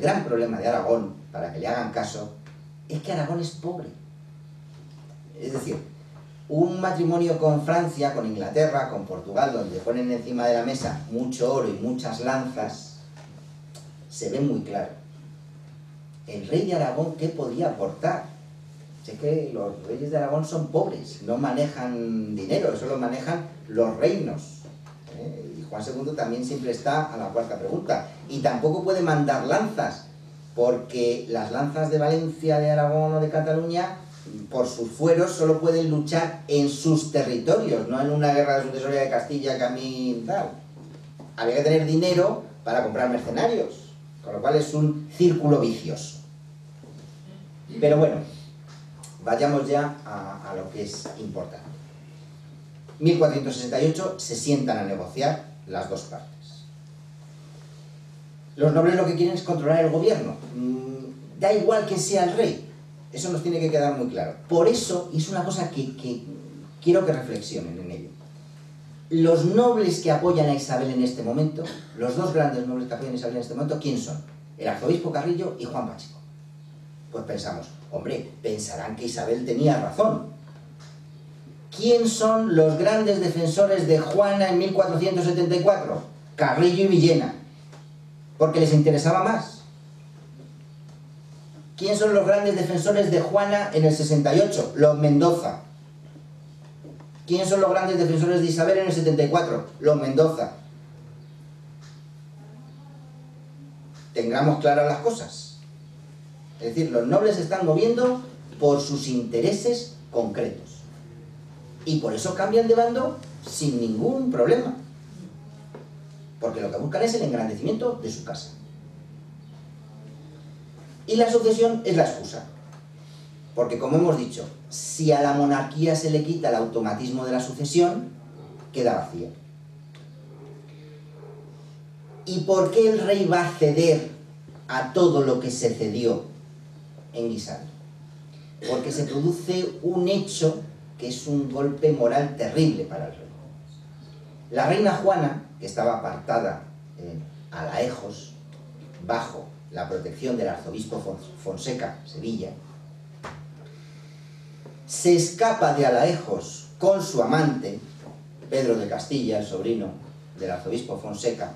gran problema de Aragón, para que le hagan caso, es que Aragón es pobre. Es decir, un matrimonio con Francia, con Inglaterra, con Portugal, donde ponen encima de la mesa mucho oro y muchas lanzas, se ve muy claro. El rey de Aragón, ¿qué podía aportar? Sé que los reyes de Aragón son pobres, no manejan dinero, eso lo manejan los reinos. Y Juan II también siempre está a la cuarta pregunta. Y tampoco puede mandar lanzas, porque las lanzas de Valencia, de Aragón o de Cataluña, por sus fueros, solo pueden luchar en sus territorios, no en una guerra de sucesoria de Castilla que a mí tal. Había que tener dinero para comprar mercenarios, con lo cual es un círculo vicioso. Pero bueno, vayamos ya a lo que es importante. 1468 se sientan a negociar las dos partes. Los nobles lo que quieren es controlar el gobierno. Da igual que sea el rey. Eso nos tiene que quedar muy claro. Por eso, y es una cosa que quiero que reflexionen en ello, los nobles que apoyan a Isabel en este momento, los dos grandes nobles que apoyan a Isabel en este momento, ¿quién son? El arzobispo Carrillo y Juan Pacheco. Pues pensamos, hombre, pensarán que Isabel tenía razón. ¿Quién son los grandes defensores de Juana en 1474? Carrillo y Villena. Porque les interesaba más. ¿Quién son los grandes defensores de Juana en el 68? Los Mendoza. ¿Quién son los grandes defensores de Isabel en el 74? Los Mendoza. Tengamos claras las cosas. Es decir, los nobles se están moviendo por sus intereses concretos. Y por eso cambian de bando sin ningún problema. Porque lo que buscan es el engrandecimiento de su casa. Y la sucesión es la excusa. Porque, como hemos dicho, si a la monarquía se le quita el automatismo de la sucesión, queda vacía. ¿Y por qué el rey va a ceder a todo lo que se cedió en Guisando? Porque se produce un hecho que es un golpe moral terrible para el rey. La reina Juana, que estaba apartada a Alaejos, bajo la protección del arzobispo Fonseca, Sevilla, se escapa de Alaejos con su amante, Pedro de Castilla, el sobrino del arzobispo Fonseca,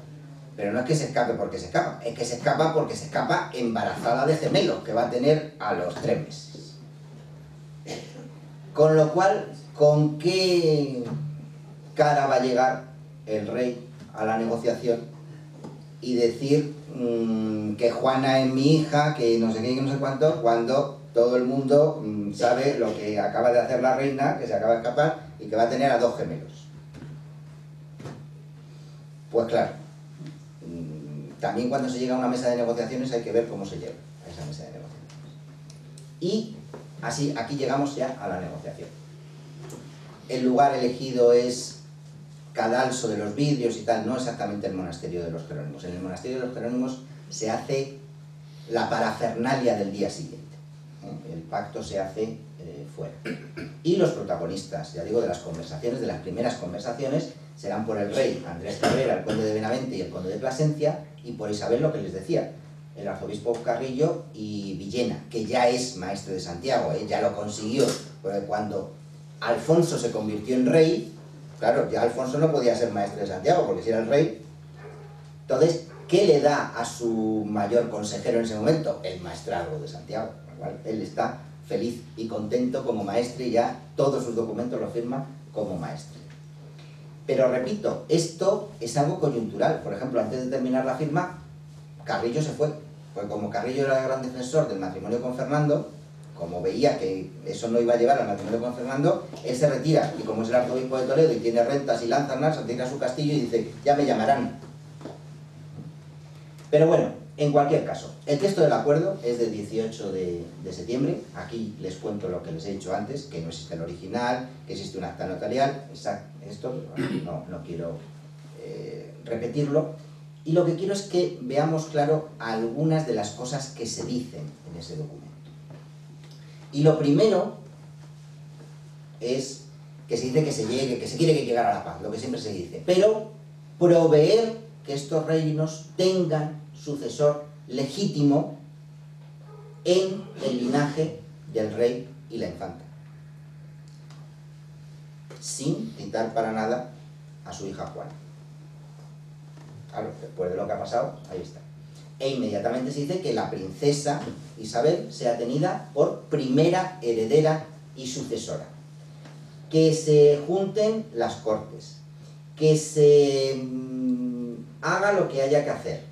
pero no es que se escape porque se escapa, es que se escapa porque se escapa embarazada de gemelos, que va a tener a los 3 meses. Con lo cual, ¿con qué cara va a llegar el rey a la negociación y decir que Juana es mi hija, que no sé qué, que no sé cuánto, cuando todo el mundo sabe lo que acaba de hacer la reina, que se acaba de escapar y que va a tener a 2 gemelos? Pues claro, también cuando se llega a una mesa de negociaciones hay que ver cómo se llega a esa mesa de negociaciones. Y así, aquí llegamos ya a la negociación. El lugar elegido es Cadalso de los Vidrios y tal, no exactamente el monasterio de los Jerónimos. En el monasterio de los Jerónimos se hace la parafernalia del día siguiente. El pacto se hace fuera. Y los protagonistas, ya digo, de las conversaciones, de las primeras conversaciones, serán por el rey Andrés Cabrera, el conde de Benavente y el conde de Plasencia, y por Isabel, lo que les decía, el arzobispo Carrillo y Villena, que ya es maestre de Santiago, ya lo consiguió, porque cuando Alfonso se convirtió en rey, claro, ya Alfonso no podía ser maestre de Santiago, porque si era el rey. Entonces, ¿qué le da a su mayor consejero en ese momento? El maestrazgo de Santiago, con lo cual él está feliz y contento como maestre y ya todos sus documentos lo firma como maestre. Pero repito, esto es algo coyuntural. Por ejemplo, antes de terminar la firma, Carrillo se fue, porque como Carrillo era el gran defensor del matrimonio con Fernando, como veía que eso no iba a llevar al matrimonio con Fernando, él se retira, y como es el arzobispo de Toledo y tiene rentas y lanzas, se retira a su castillo y dice, ya me llamarán. Pero bueno, en cualquier caso, el texto del acuerdo es del 18 de septiembre, aquí les cuento lo que les he dicho antes, que no existe el original, que existe un acta notarial, esto no quiero repetirlo, y lo que quiero es que veamos claro algunas de las cosas que se dicen en ese documento. Y lo primero es que se dice que se quiere que llegara a la paz, lo que siempre se dice, pero proveer que estos reinos tengan sucesor legítimo en el linaje del rey y la infanta, sin citar para nada a su hija Juana. Claro, después de lo que ha pasado, ahí está. E inmediatamente se dice que la princesa Isabel sea tenida por primera heredera y sucesora. Que se junten las cortes, que se haga lo que haya que hacer,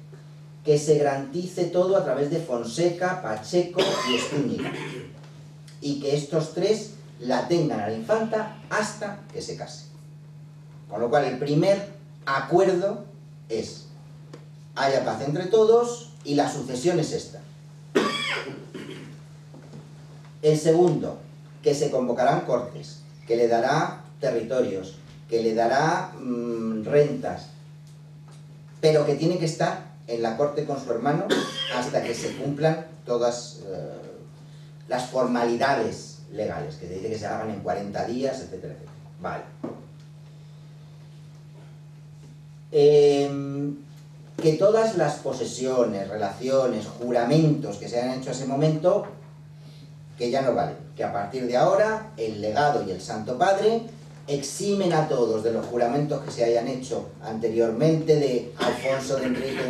que se garantice todo a través de Fonseca, Pacheco y Estúñiga, y que estos tres la tengan a la infanta hasta que se case. Con lo cual el primer acuerdo es: haya paz entre todos y la sucesión es esta. El segundo, que se convocarán cortes, que le dará territorios, que le dará rentas, pero que tiene que estar en la corte con su hermano hasta que se cumplan todas las formalidades legales, que se dice que se hagan en 40 días, etcétera, etcétera. Vale. Que todas las posesiones, relaciones, juramentos que se hayan hecho a ese momento, que ya no valen, que a partir de ahora el legado y el Santo Padre eximen a todos de los juramentos que se hayan hecho anteriormente, de Alfonso, de Enrique,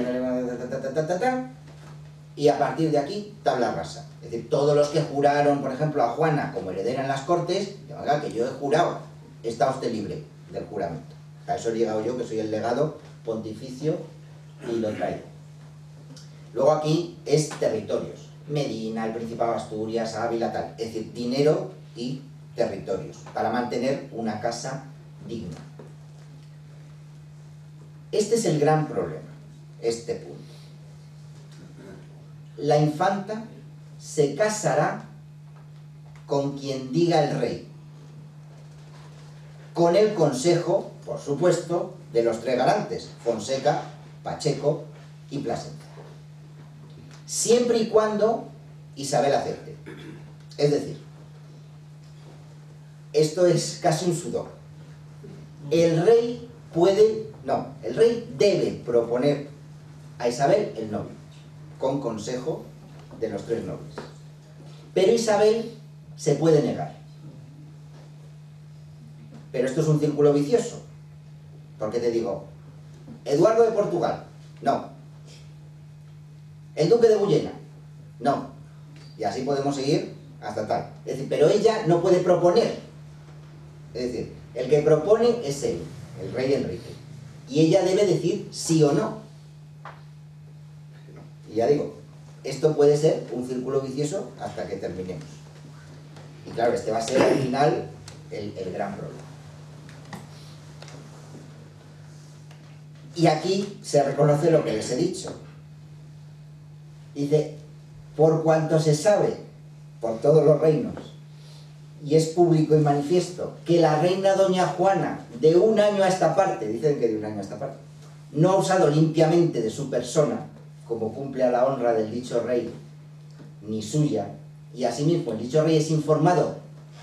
y a partir de aquí tabla rasa. Es decir, todos los que juraron, por ejemplo, a Juana como heredera en las cortes, oiga, que yo he jurado, está usted libre del juramento. A eso he llegado yo, que soy el legado pontificio, y lo traigo. Luego aquí es territorios. Medina, el Principado de Asturias, Ávila, tal. Es decir, dinero y territorios, para mantener una casa digna. Este es el gran problema, este punto. La infanta se casará con quien diga el rey, con el consejo, por supuesto, de los tres garantes, Fonseca, Pacheco y Plasencia. Siempre y cuando Isabel acepte. Es decir, esto es casi un sudor. El rey el rey debe proponer a Isabel el novio, con consejo de los tres nobles. Pero Isabel se puede negar. Pero esto es un círculo vicioso, porque te digo, Eduardo de Portugal, no. El duque de Villena, no. Y así podemos seguir hasta tal. Es decir, pero ella no puede proponer. Es decir, el que propone es él, el rey Enrique. Y ella debe decir sí o no. Y ya digo, esto puede ser un círculo vicioso hasta que terminemos. Y claro, este va a ser al final el gran problema. Y aquí se reconoce lo que les he dicho. Dice, por cuanto se sabe por todos los reinos, y es público y manifiesto, que la reina doña Juana, de un año a esta parte, dicen que de un año a esta parte, no ha usado limpiamente de su persona, como cumple a la honra del dicho rey, ni suya, y asimismo el dicho rey es informado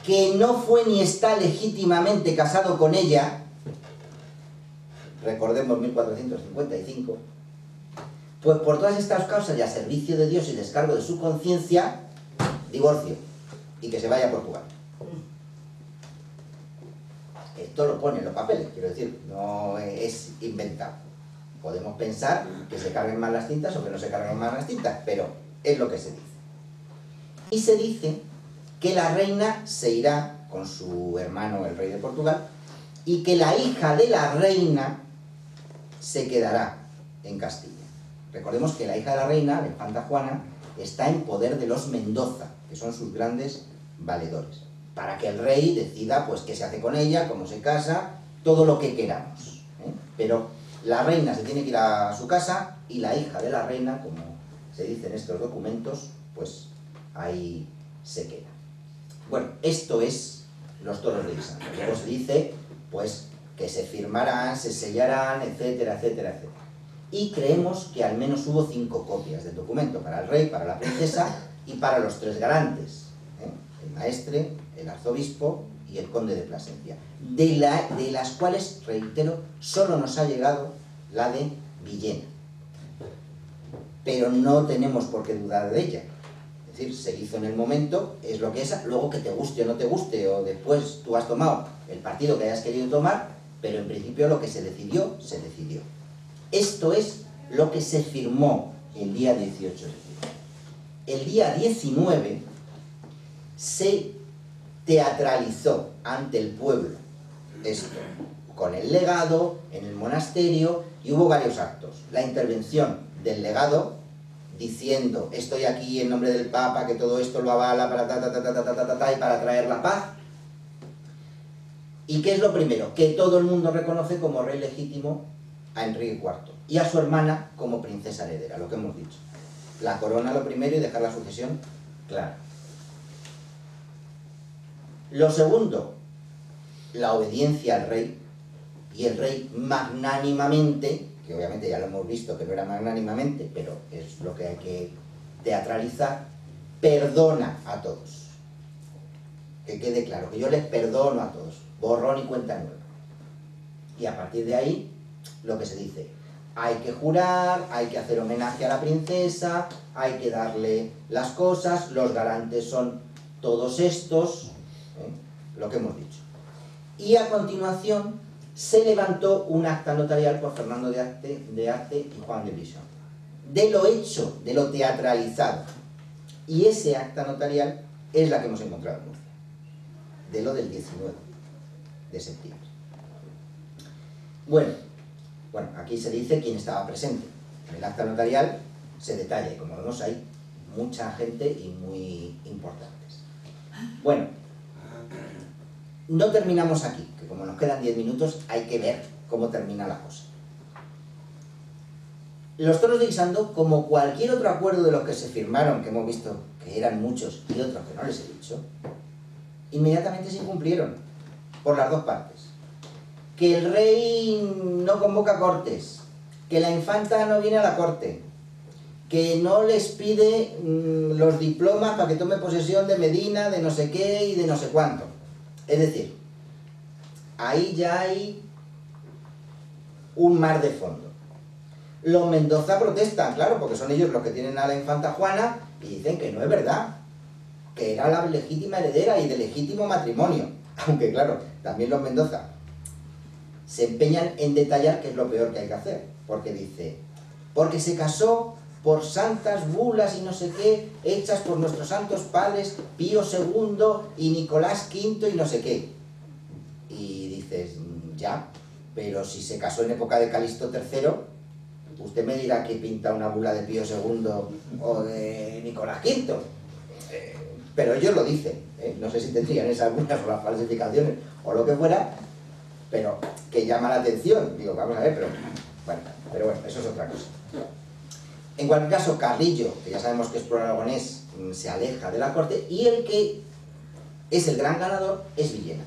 que no fue ni está legítimamente casado con ella, recordemos 1455, pues por todas estas causas y a servicio de Dios y descargo de su conciencia, divorcio, y que se vaya a Portugal. Esto lo pone en los papeles, quiero decir, no es inventado. Podemos pensar que se carguen más las tintas o que no se carguen más las tintas, pero es lo que se dice. Y se dice que la reina se irá con su hermano, el rey de Portugal, y que la hija de la reina se quedará en Castilla. Recordemos que la hija de la reina, la infanta Juana, está en poder de los Mendoza, que son sus grandes valedores, para que el rey decida pues qué se hace con ella, cómo se casa, todo lo que queramos, ¿eh? Pero la reina se tiene que ir a su casa y la hija de la reina, como se dice en estos documentos, pues ahí se queda. Bueno, esto es los toros de Guisando. Luego se dice pues que se firmarán, se sellarán, etcétera, etcétera, etcétera. Y creemos que al menos hubo 5 copias del documento para el rey, para la princesa y para los 3 garantes, ¿eh? El maestre, el arzobispo y el conde de Plasencia, de las cuales, reitero, solo nos ha llegado la de Villena, pero no tenemos por qué dudar de ella. Es decir, se hizo en el momento, es lo que es, luego que te guste o no te guste, o después tú has tomado el partido que hayas querido tomar, pero en principio lo que se decidió, se decidió. Esto es lo que se firmó el día 18 de julio. El día 19 se teatralizó ante el pueblo esto, con el legado, en el monasterio, y hubo varios actos. La intervención del legado, diciendo, estoy aquí en nombre del Papa, que todo esto lo avala para y para traer la paz. ¿Y qué es lo primero? Que todo el mundo reconoce como rey legítimo a Enrique IV y a su hermana como princesa heredera, lo que hemos dicho. La corona lo primero y dejar la sucesión clara. Lo segundo, la obediencia al rey, y el rey magnánimamente, que obviamente ya lo hemos visto que no era magnánimamente, pero es lo que hay que teatralizar, perdona a todos. Que quede claro, que yo les perdono a todos, borrón y cuenta nueva. Y a partir de ahí, lo que se dice, hay que jurar, hay que hacer homenaje a la princesa, hay que darle las cosas, los garantes son todos estos, lo que hemos dicho. Y a continuación se levantó un acta notarial por Fernando de Arte y Juan de Brissot, de lo hecho, de lo teatralizado. Y ese acta notarial es la que hemos encontrado en Murcia, de lo del 19 de septiembre. Bueno, aquí se dice quién estaba presente. En el acta notarial se detalla, y como vemos hay mucha gente y muy importantes. Bueno, no terminamos aquí, que como nos quedan 10 minutos hay que ver cómo termina la cosa. Los toros de Guisando, como cualquier otro acuerdo de los que se firmaron, que hemos visto que eran muchos y otros que no les he dicho, inmediatamente se incumplieron por las dos partes. Que el rey no convoca cortes, que la infanta no viene a la corte, que no les pide los diplomas para que tome posesión de Medina, de no sé qué y de no sé cuánto. Es decir, ahí ya hay un mar de fondo. Los Mendoza protestan, claro, porque son ellos los que tienen a la infanta Juana y dicen que no es verdad, que era la legítima heredera y de legítimo matrimonio. Aunque claro, también los Mendoza se empeñan en detallar qué es lo peor que hay que hacer, porque dice, porque se casó por santas bulas y no sé qué, hechas por nuestros santos padres Pío II y Nicolás V y no sé qué. Y dices, ya, pero si se casó en época de Calixto III, usted me dirá que pinta una bula de Pío II o de Nicolás V. Pero ellos lo dicen, ¿eh? No sé si tendrían esas bulas o las falsificaciones o lo que fuera, pero que llama la atención. Digo, vamos a ver, pero bueno, eso es otra cosa. En cualquier caso, Carrillo, que ya sabemos que es pro-aragonés, se aleja de la corte, y el que es el gran ganador es Villena,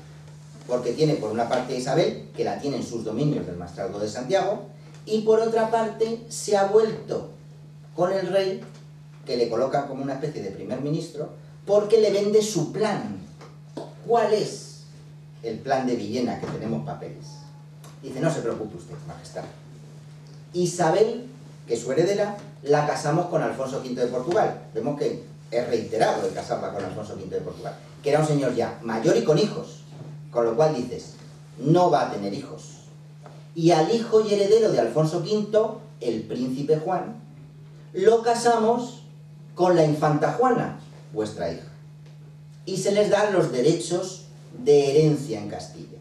porque tiene por una parte a Isabel, que la tiene en sus dominios del Maestrazgo de Santiago, y por otra parte se ha vuelto con el rey, que le coloca como una especie de primer ministro, porque le vende su plan. ¿Cuál es el plan de Villena? Que tenemos papeles. Dice, no se preocupe usted, majestad. Isabel, que es su heredera, la casamos con Alfonso V de Portugal. Vemos que es reiterado el casarla con Alfonso V de Portugal, que era un señor ya mayor y con hijos, con lo cual dices, no va a tener hijos. Y al hijo y heredero de Alfonso V, el príncipe Juan, lo casamos con la infanta Juana, vuestra hija, y se les dan los derechos de herencia en Castilla.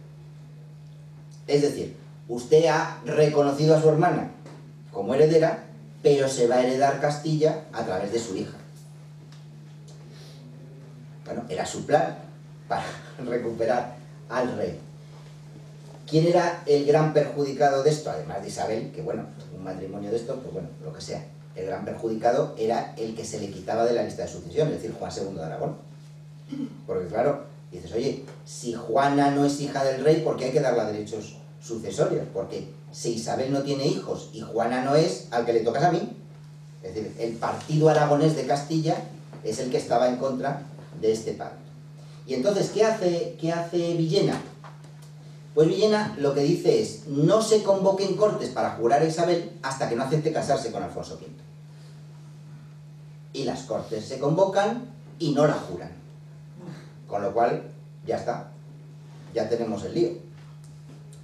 Es decir, usted ha reconocido a su hermana como heredera, pero se va a heredar Castilla a través de su hija. Bueno, era su plan para recuperar al rey. ¿Quién era el gran perjudicado de esto? Además de Isabel, que bueno, un matrimonio de esto, pues bueno, lo que sea. El gran perjudicado era el que se le quitaba de la lista de sucesión, es decir, Juan II de Aragón. Porque claro, dices, oye, si Juana no es hija del rey, ¿por qué hay que darle derechos sucesorios? Porque si Isabel no tiene hijos y Juana no es, al que le tocas a mí. Es decir, el partido aragonés de Castilla es el que estaba en contra de este pacto. Y entonces, ¿qué hace Villena? Pues Villena lo que dice es, no se convoquen cortes para jurar a Isabel hasta que no acepte casarse con Alfonso V. Y las cortes se convocan y no la juran. Con lo cual, ya está, ya tenemos el lío.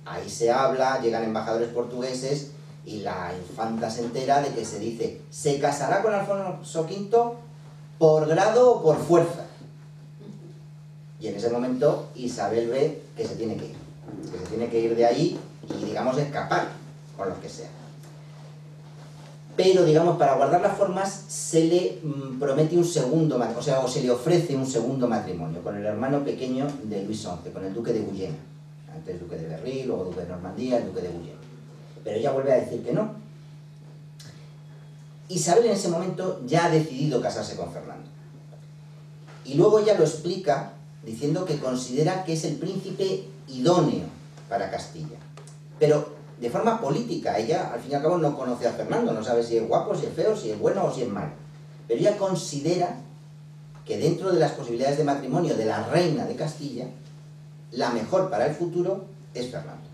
Ahí se habla, llegan embajadores portugueses y la infanta se entera de que se dice, se casará con Alfonso V por grado o por fuerza. Y en ese momento Isabel ve que se tiene que ir de ahí y, digamos, escapar con lo que sea. Pero, digamos, para guardar las formas se le promete un segundo matrimonio, o se le ofrece un segundo matrimonio con el hermano pequeño de Luis XI, con el duque de Guyena. Antes duque de Berry, luego duque de Normandía, el duque de Guyena. Pero ella vuelve a decir que no. Isabel en ese momento ya ha decidido casarse con Fernando. Y luego ella lo explica diciendo que considera que es el príncipe idóneo para Castilla. Pero de forma política, ella al fin y al cabo no conoce a Fernando, no sabe si es guapo, si es feo, si es bueno o si es malo. Pero ella considera que dentro de las posibilidades de matrimonio de la reina de Castilla, la mejor para el futuro es Fernando.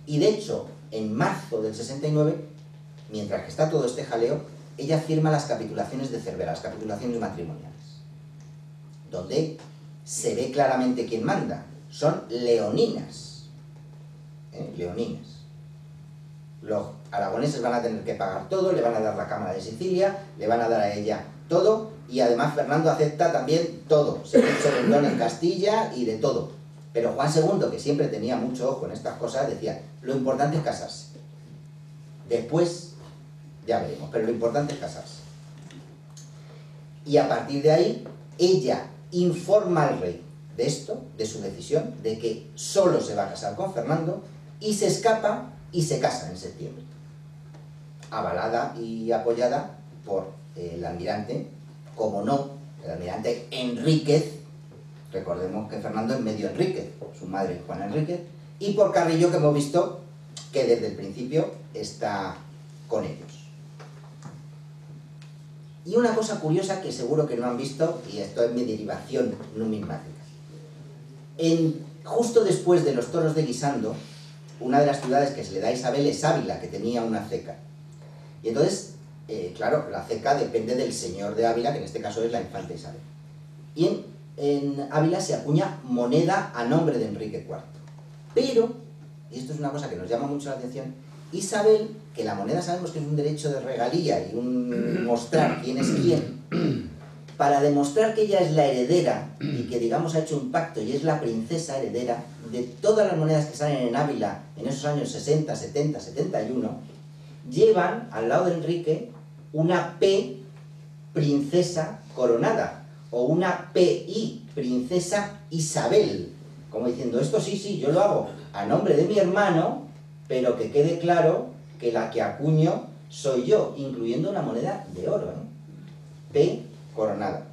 Y de hecho, en marzo del 69, mientras que está todo este jaleo, ella firma las capitulaciones de Cervera, las capitulaciones matrimoniales, donde se ve claramente quién manda. Son leoninas. Leoninas. Los aragoneses van a tener que pagar todo, le van a dar la Cámara de Sicilia, le van a dar a ella todo, y además Fernando acepta también todo, se vendrán en Castilla y de todo. Pero Juan II, que siempre tenía mucho ojo en estas cosas, decía, lo importante es casarse. Después ya veremos, pero lo importante es casarse. Y a partir de ahí, ella informa al rey de esto, de su decisión, de que solo se va a casar con Fernando, y se escapa y se casa en septiembre, avalada y apoyada por el almirante, como no, el almirante Enríquez. Recordemos que Fernando es medio Enríquez, su madre es Juana Enríquez, y por Carrillo, que hemos visto que desde el principio está con ellos. Y una cosa curiosa que seguro que no han visto, y esto es mi derivación numismática. Justo después de los toros de Guisando, una de las ciudades que se le da a Isabel es Ávila, que tenía una ceca. Y entonces, claro, la ceca depende del señor de Ávila, que en este caso es la infanta Isabel. Y en Ávila se acuña moneda a nombre de Enrique IV. Pero, y esto es una cosa que nos llama mucho la atención, Isabel, que la moneda sabemos que es un derecho de regalía y un mostrar quién es quién, para demostrar que ella es la heredera y que, digamos, ha hecho un pacto y es la princesa heredera de todas las monedas que salen en Ávila en esos años 60, 70, 71, llevan al lado de Enrique una P princesa coronada o una PI princesa Isabel, como diciendo, esto sí, yo lo hago a nombre de mi hermano, pero que quede claro que la que acuño soy yo, incluyendo una moneda de oro, P coronada,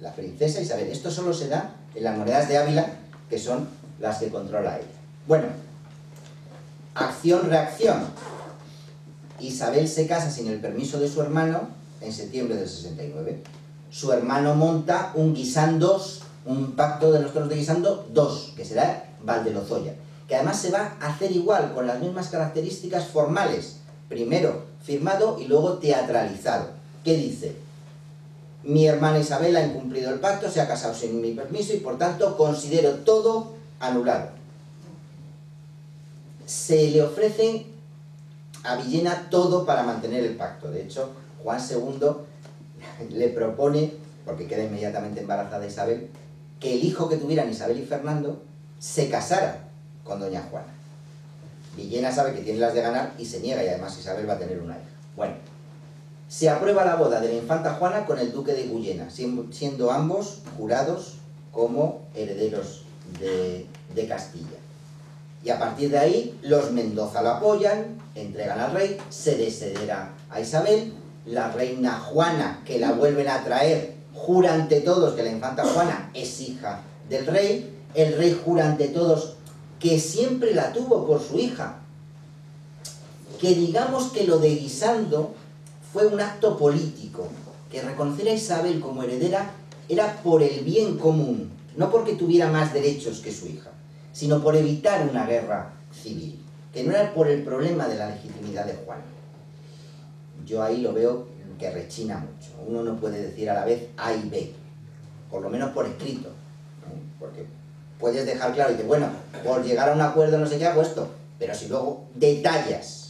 la princesa Isabel. Esto solo se da en las monedas de Ávila, que son las que controla ella. Bueno, acción-reacción. Isabel se casa sin el permiso de su hermano en septiembre del 69. Su hermano monta un Guisandos, un pacto de los toros de Guisando 2, que será Valdelozoya, que además se va a hacer igual, con las mismas características formales. Primero firmado y luego teatralizado. ¿Qué dice? Mi hermana Isabel ha incumplido el pacto, se ha casado sin mi permiso y por tanto considero todo anulado. Se le ofrece a Villena todo para mantener el pacto. De hecho, Juan II le propone, porque queda inmediatamente embarazada Isabel, que el hijo que tuvieran Isabel y Fernando se casara con doña Juana. Villena sabe que tiene las de ganar y se niega, y además Isabel va a tener una hija. Bueno, se aprueba la boda de la infanta Juana con el duque de Guyena, siendo ambos jurados como herederos de Castilla. Y a partir de ahí, los Mendoza lo apoyan, entregan al rey, se deshereda a Isabel, la reina Juana, que la vuelven a traer, jura ante todos que la infanta Juana es hija del rey, el rey jura ante todos que siempre la tuvo por su hija, que digamos que lo de Guisando fue un acto político, que reconocer a Isabel como heredera era por el bien común, no porque tuviera más derechos que su hija, sino por evitar una guerra civil, que no era por el problema de la legitimidad de Juan. Yo ahí lo veo que rechina mucho. Uno no puede decir a la vez A y B, por lo menos por escrito, ¿no? Porque puedes dejar claro y decir, bueno, por llegar a un acuerdo no sé qué hago esto, pero si luego detallas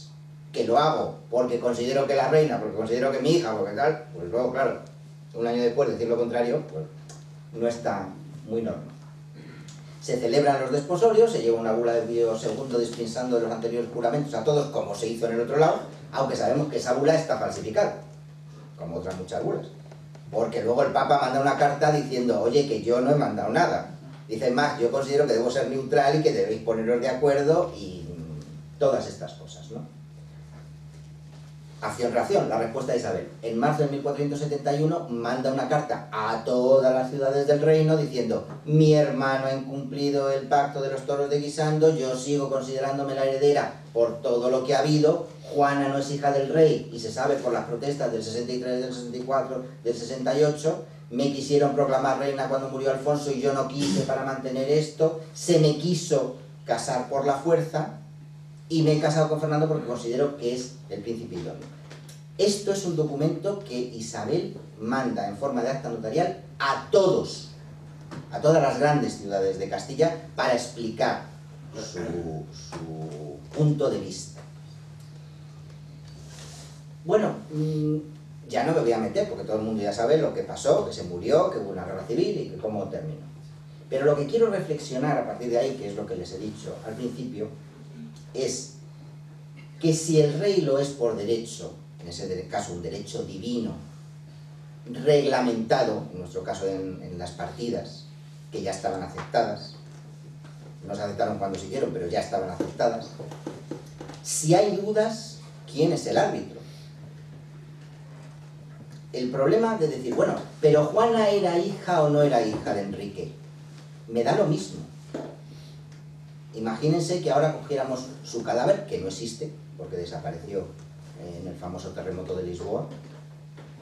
que lo hago porque considero que la reina, porque considero que mi hija, porque tal, pues luego, claro, un año después decir lo contrario, pues no está muy normal. Se celebran los desposorios, se lleva una bula de Pío II dispensando de los anteriores juramentos a todos, como se hizo en el otro lado, aunque sabemos que esa bula está falsificada, como otras muchas bulas. Porque luego el Papa manda una carta diciendo, oye, que yo no he mandado nada. Dice más, yo considero que debo ser neutral y que debéis poneros de acuerdo y todas estas cosas, ¿no? Acción-reacción, la respuesta de Isabel. En marzo de 1471 manda una carta a todas las ciudades del reino diciendo, mi hermano ha incumplido el pacto de los toros de Guisando, yo sigo considerándome la heredera por todo lo que ha habido, Juana no es hija del rey y se sabe por las protestas del 63, del 64, del 68, me quisieron proclamar reina cuando murió Alfonso y yo no quise para mantener esto, se me quiso casar por la fuerza, y me he casado con Fernando porque considero que es el príncipe idóneo. Esto es un documento que Isabel manda en forma de acta notarial a todos, a todas las grandes ciudades de Castilla, para explicar su punto de vista. Bueno, ya no me voy a meter, porque todo el mundo ya sabe lo que pasó, que se murió, que hubo una guerra civil y que cómo terminó. Pero lo que quiero reflexionar a partir de ahí, que es lo que les he dicho al principio, es que si el rey lo es por derecho, en ese caso un derecho divino, reglamentado, en nuestro caso en las partidas, que ya estaban aceptadas, no se aceptaron cuando se hicieron, pero ya estaban aceptadas, si hay dudas, ¿quién es el árbitro? El problema de decir, bueno, pero Juana era hija o no era hija de Enrique, me da lo mismo. Imagínense que ahora cogiéramos su cadáver, que no existe, porque desapareció en el famoso terremoto de Lisboa,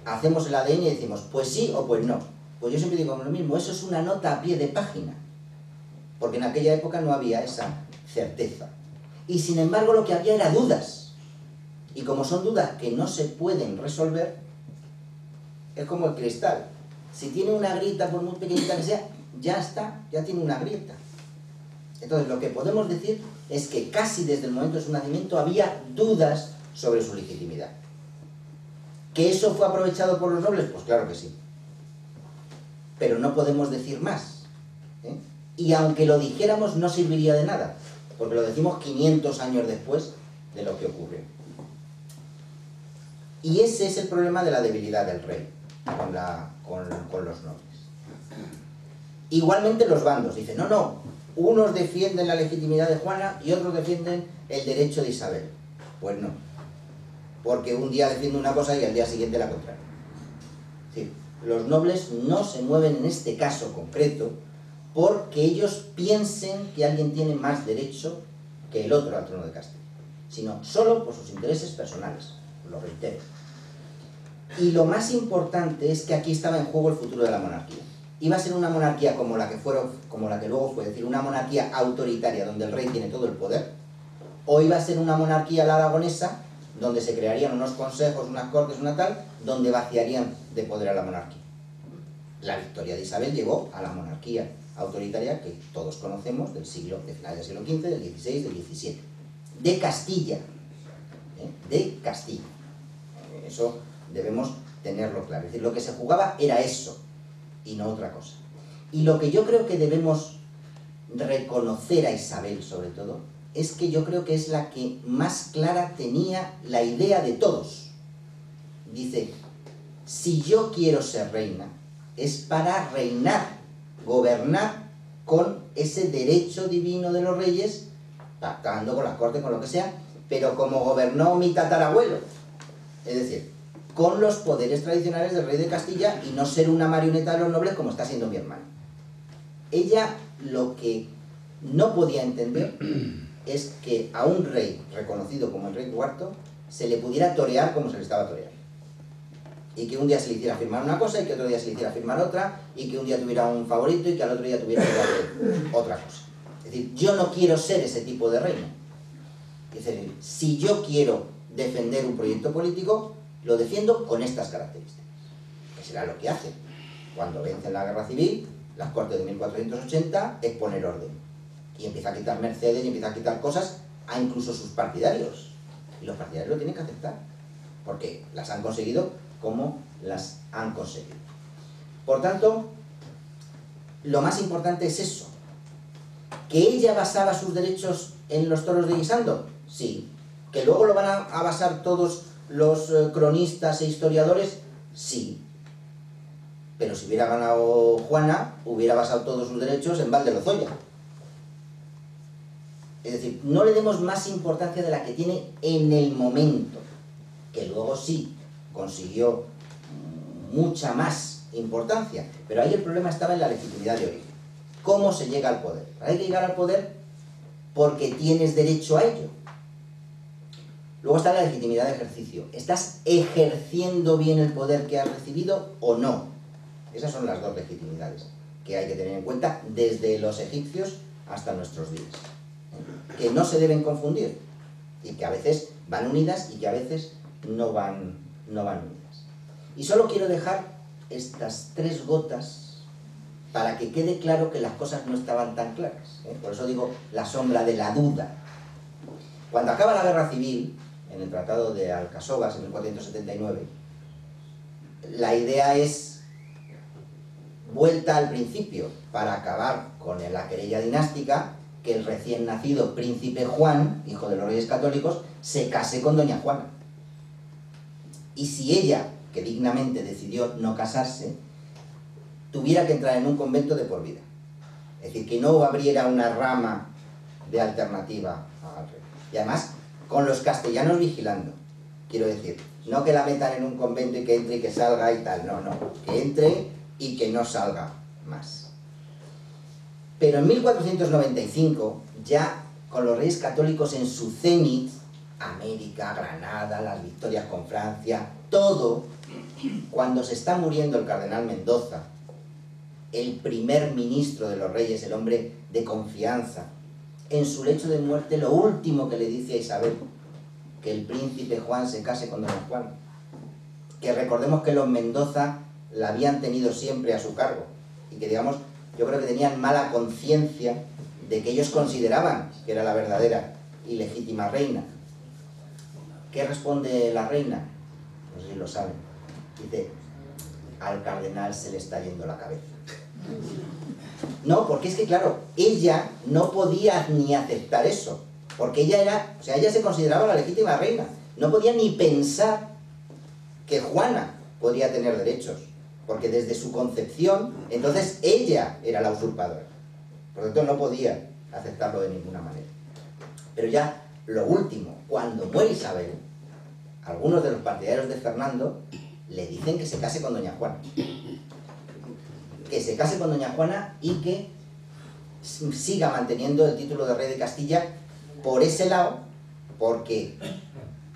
hacemos el ADN y decimos, pues sí o pues no. Pues yo siempre digo lo mismo, eso es una nota a pie de página, porque en aquella época no había esa certeza. Y sin embargo lo que había era dudas, y como son dudas que no se pueden resolver, es como el cristal. Si tiene una grieta, por muy pequeñita que sea, ya está, ya tiene una grieta. Entonces, lo que podemos decir es que casi desde el momento de su nacimiento había dudas sobre su legitimidad. ¿Que eso fue aprovechado por los nobles? Pues claro que sí. Pero no podemos decir más, ¿eh? Y aunque lo dijéramos, no serviría de nada, porque lo decimos 500 años después de lo que ocurrió. Y ese es el problema de la debilidad del rey con los nobles. Igualmente los bandos dicen, no, unos defienden la legitimidad de Juana y otros defienden el derecho de Isabel. Pues no, porque un día defiende una cosa y al día siguiente la contraria. Sí, los nobles no se mueven en este caso concreto porque ellos piensen que alguien tiene más derecho que el otro al trono de Castilla, sino solo por sus intereses personales, lo reitero. Y lo más importante es que aquí estaba en juego el futuro de la monarquía. Iba a ser una monarquía como la que luego fue, es decir, una monarquía autoritaria donde el rey tiene todo el poder, o iba a ser una monarquía la aragonesa donde se crearían unos consejos, unas cortes, una tal, donde vaciarían de poder a la monarquía. La victoria de Isabel llevó a la monarquía autoritaria que todos conocemos del finales del siglo XV, del XVI, del XVII, de Castilla, de Castilla. Eso debemos tenerlo claro. Es decir, lo que se jugaba era eso y no otra cosa. Y lo que yo creo que debemos reconocer a Isabel, sobre todo, es que yo creo que es la que más clara tenía la idea de todos, dice, si yo quiero ser reina, es para reinar, gobernar con ese derecho divino de los reyes, pactando con las cortes, con lo que sea, pero como gobernó mi tatarabuelo, es decir, con los poderes tradicionales del rey de Castilla y no ser una marioneta de los nobles como está siendo mi hermano. Ella lo que no podía entender es que a un rey reconocido como el rey IV se le pudiera torear como se le estaba toreando. Y que un día se le hiciera firmar una cosa y que otro día se le hiciera firmar otra, y que un día tuviera un favorito y que al otro día tuviera que darle otra cosa. Es decir, yo no quiero ser ese tipo de reino. Es decir, si yo quiero defender un proyecto político, lo defiendo con estas características, que será lo que hace. Cuando vencen la guerra civil, las Cortes de 1480 es poner orden. Y empieza a quitar mercedes y empieza a quitar cosas a incluso sus partidarios. Y los partidarios lo tienen que aceptar, porque las han conseguido como las han conseguido. Por tanto, lo más importante es eso. ¿Que ella basaba sus derechos en los toros de Guisando? Sí. ¿Que luego lo van a basar todos los cronistas e historiadores? Sí. Pero si hubiera ganado Juana, hubiera basado todos sus derechos en Valdelozoya. Es decir, no le demos más importancia de la que tiene en el momento, que luego sí consiguió mucha más importancia, pero ahí el problema estaba en la legitimidad de origen. ¿Cómo se llega al poder? Hay que llegar al poder porque tienes derecho a ello. Luego está la legitimidad de ejercicio. ¿Estás ejerciendo bien el poder que has recibido o no? Esas son las dos legitimidades que hay que tener en cuenta desde los egipcios hasta nuestros días, que no se deben confundir y que a veces van unidas y que a veces no van unidas. Y solo quiero dejar estas 3 gotas para que quede claro que las cosas no estaban tan claras. Por eso digo la sombra de la duda. Cuando acaba la guerra civil, en el Tratado de Alcasovas, en 1479, la idea es vuelta al principio, para acabar con la querella dinástica, que el recién nacido príncipe Juan, hijo de los reyes católicos, se case con doña Juana. Y si ella, que dignamente decidió no casarse, tuviera que entrar en un convento de por vida. Es decir, que no abriera una rama de alternativa al rey. Y además, con los castellanos vigilando. Quiero decir, no que la metan en un convento y que entre y que salga y tal, no, que entre y que no salga más. Pero en 1495, ya con los reyes católicos en su cenit, América, Granada, las victorias con Francia, todo, cuando se está muriendo el cardenal Mendoza, el primer ministro de los reyes, el hombre de confianza, en su lecho de muerte lo último que le dice a Isabel, que el príncipe Juan se case con doña Juana. Que recordemos que los Mendoza la habían tenido siempre a su cargo y que, digamos, yo creo que tenían mala conciencia de que ellos consideraban que era la verdadera y legítima reina. ¿Qué responde la reina? No sé si lo saben. Dice, al cardenal se le está yendo la cabeza. No, porque es que, claro, ella no podía ni aceptar eso, porque ella se consideraba la legítima reina. No podía ni pensar que Juana podría tener derechos, porque desde su concepción, entonces ella era la usurpadora. Por lo tanto, no podía aceptarlo de ninguna manera. Pero ya, lo último, cuando muere Isabel, algunos de los partidarios de Fernando le dicen que se case con doña Juana. Que se case con doña Juana y que siga manteniendo el título de rey de Castilla por ese lado, porque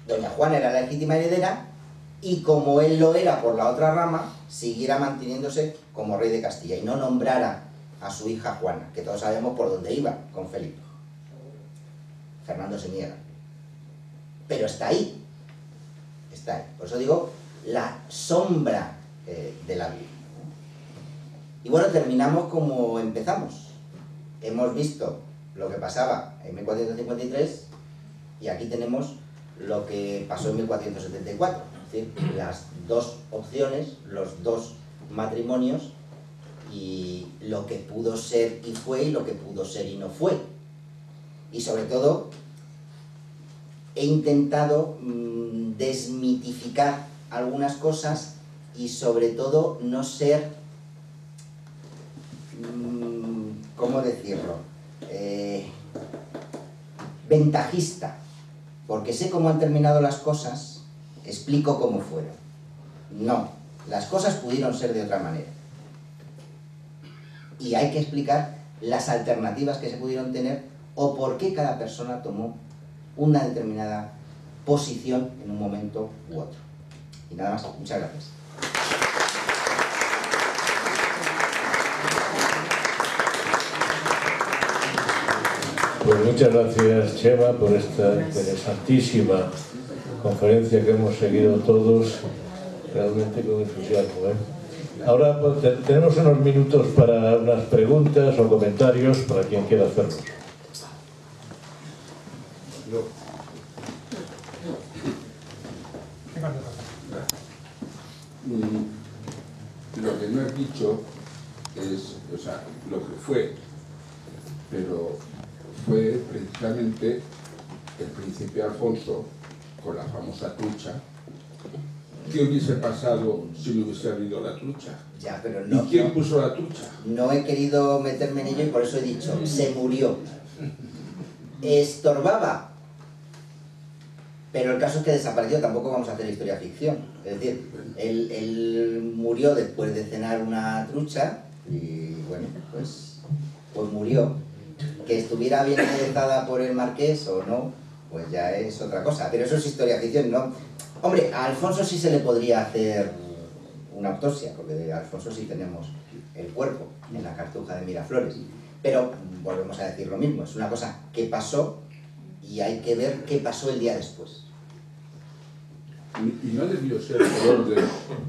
doña Juana era la legítima heredera y como él lo era por la otra rama, siguiera manteniéndose como rey de Castilla y no nombrara a su hija Juana, que todos sabemos por dónde iba con Felipe. Fernando se niega. Pero está ahí. Está ahí. Por eso digo, la sombra de la vida. Y bueno, terminamos como empezamos. Hemos visto lo que pasaba en 1453 y aquí tenemos lo que pasó en 1474. Es decir, las dos opciones, los dos matrimonios y lo que pudo ser y fue y lo que pudo ser y no fue. Y sobre todo, he intentado desmitificar algunas cosas y sobre todo no ser, ¿cómo decirlo?, ventajista, porque sé cómo han terminado las cosas, explico cómo fueron. No, las cosas pudieron ser de otra manera. Y hay que explicar las alternativas que se pudieron tener o por qué cada persona tomó una determinada posición en un momento u otro. Y nada más, muchas gracias. Pues muchas gracias, Chema, por esta interesantísima conferencia que hemos seguido todos realmente con entusiasmo, Ahora pues, tenemos unos minutos para unas preguntas o comentarios para quien quiera hacerlos. Lo que no has dicho es, o sea, lo que fue, pero fue precisamente el príncipe Alfonso con la famosa trucha. ¿Qué hubiese pasado si no hubiese habido la trucha? Ya, pero no, ¿Y quién puso la trucha? No he querido meterme en ello y por eso he dicho, se murió. Estorbaba. Pero el caso es que desapareció, tampoco vamos a hacer historia ficción. Es decir, él murió después de cenar una trucha y bueno, pues murió. Que estuviera bien aderezada por el marqués o no, pues ya es otra cosa. Pero eso es historia ficción, ¿no? Hombre, a Alfonso sí se le podría hacer una autopsia, porque de Alfonso sí tenemos el cuerpo en la cartuja de Miraflores. Pero volvemos a decir lo mismo, es una cosa que pasó y hay que ver qué pasó el día después. ¿Y no debió ser el color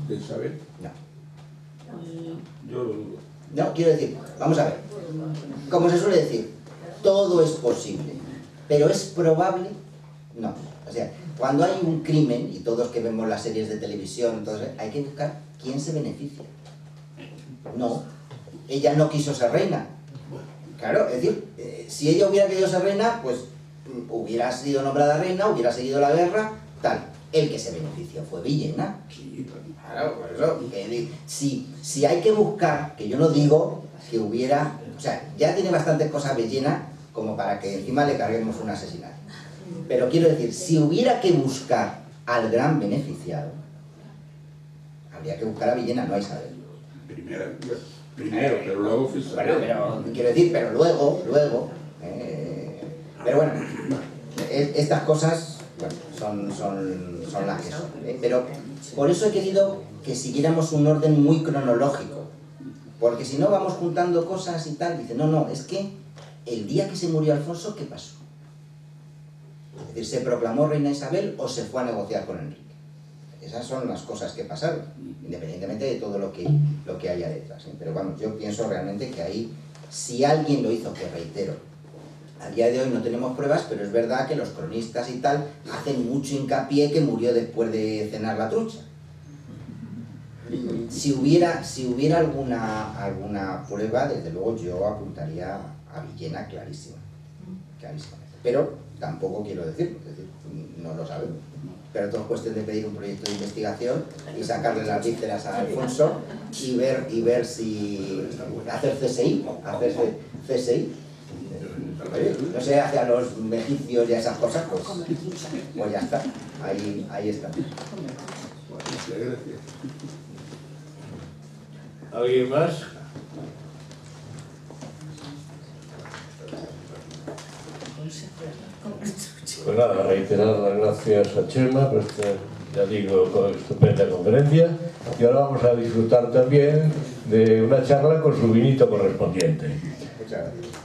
de Isabel? No. Yo lo dudo. No, quiero decir, vamos a ver, como se suele decir, todo es posible, pero es probable, no. O sea, cuando hay un crimen, y todos que vemos las series de televisión, entonces hay que buscar quién se beneficia. No, ella no quiso ser reina. Claro, es decir, si ella hubiera querido ser reina, pues hubiera sido nombrada reina, hubiera seguido la guerra, tal. El que se benefició fue Villena. Claro, por eso, si hay que buscar, que yo no digo que hubiera, o sea, ya tiene bastantes cosas Villena como para que encima le carguemos un asesinato. Pero quiero decir, si hubiera que buscar al gran beneficiado, habría que buscar a Villena, no a Isabel. Primero, pero luego fue Isabel. Bueno, pero quiero decir, pero luego, pero bueno, estas cosas, bueno, son las que son. Pero por eso he querido que siguiéramos un orden muy cronológico, porque si no vamos juntando cosas y tal, dice, no, es que el día que se murió Alfonso, ¿qué pasó? Es decir, ¿se proclamó reina Isabel o se fue a negociar con Enrique? Esas son las cosas que pasaron, independientemente de todo lo que haya detrás. Pero vamos, yo pienso realmente que ahí, si alguien lo hizo, que reitero, a día de hoy no tenemos pruebas, pero es verdad que los cronistas y tal hacen mucho hincapié que murió después de cenar la trucha. Si hubiera alguna prueba, desde luego yo apuntaría a Villena clarísimamente. Pero tampoco quiero decirlo, es decir, no lo sabemos. Pero todo es cuestión de pedir un proyecto de investigación y sacarle las vísceras a Alfonso y ver si hacer CSI, no sé, hacia los egipcios y a esas cosas, pues ya está, ahí está. ¿Alguien más? Pues nada, reiterar las gracias a Chema por esta, ya digo, estupenda conferencia. Y ahora vamos a disfrutar también de una charla con su vinito correspondiente. Muchas gracias.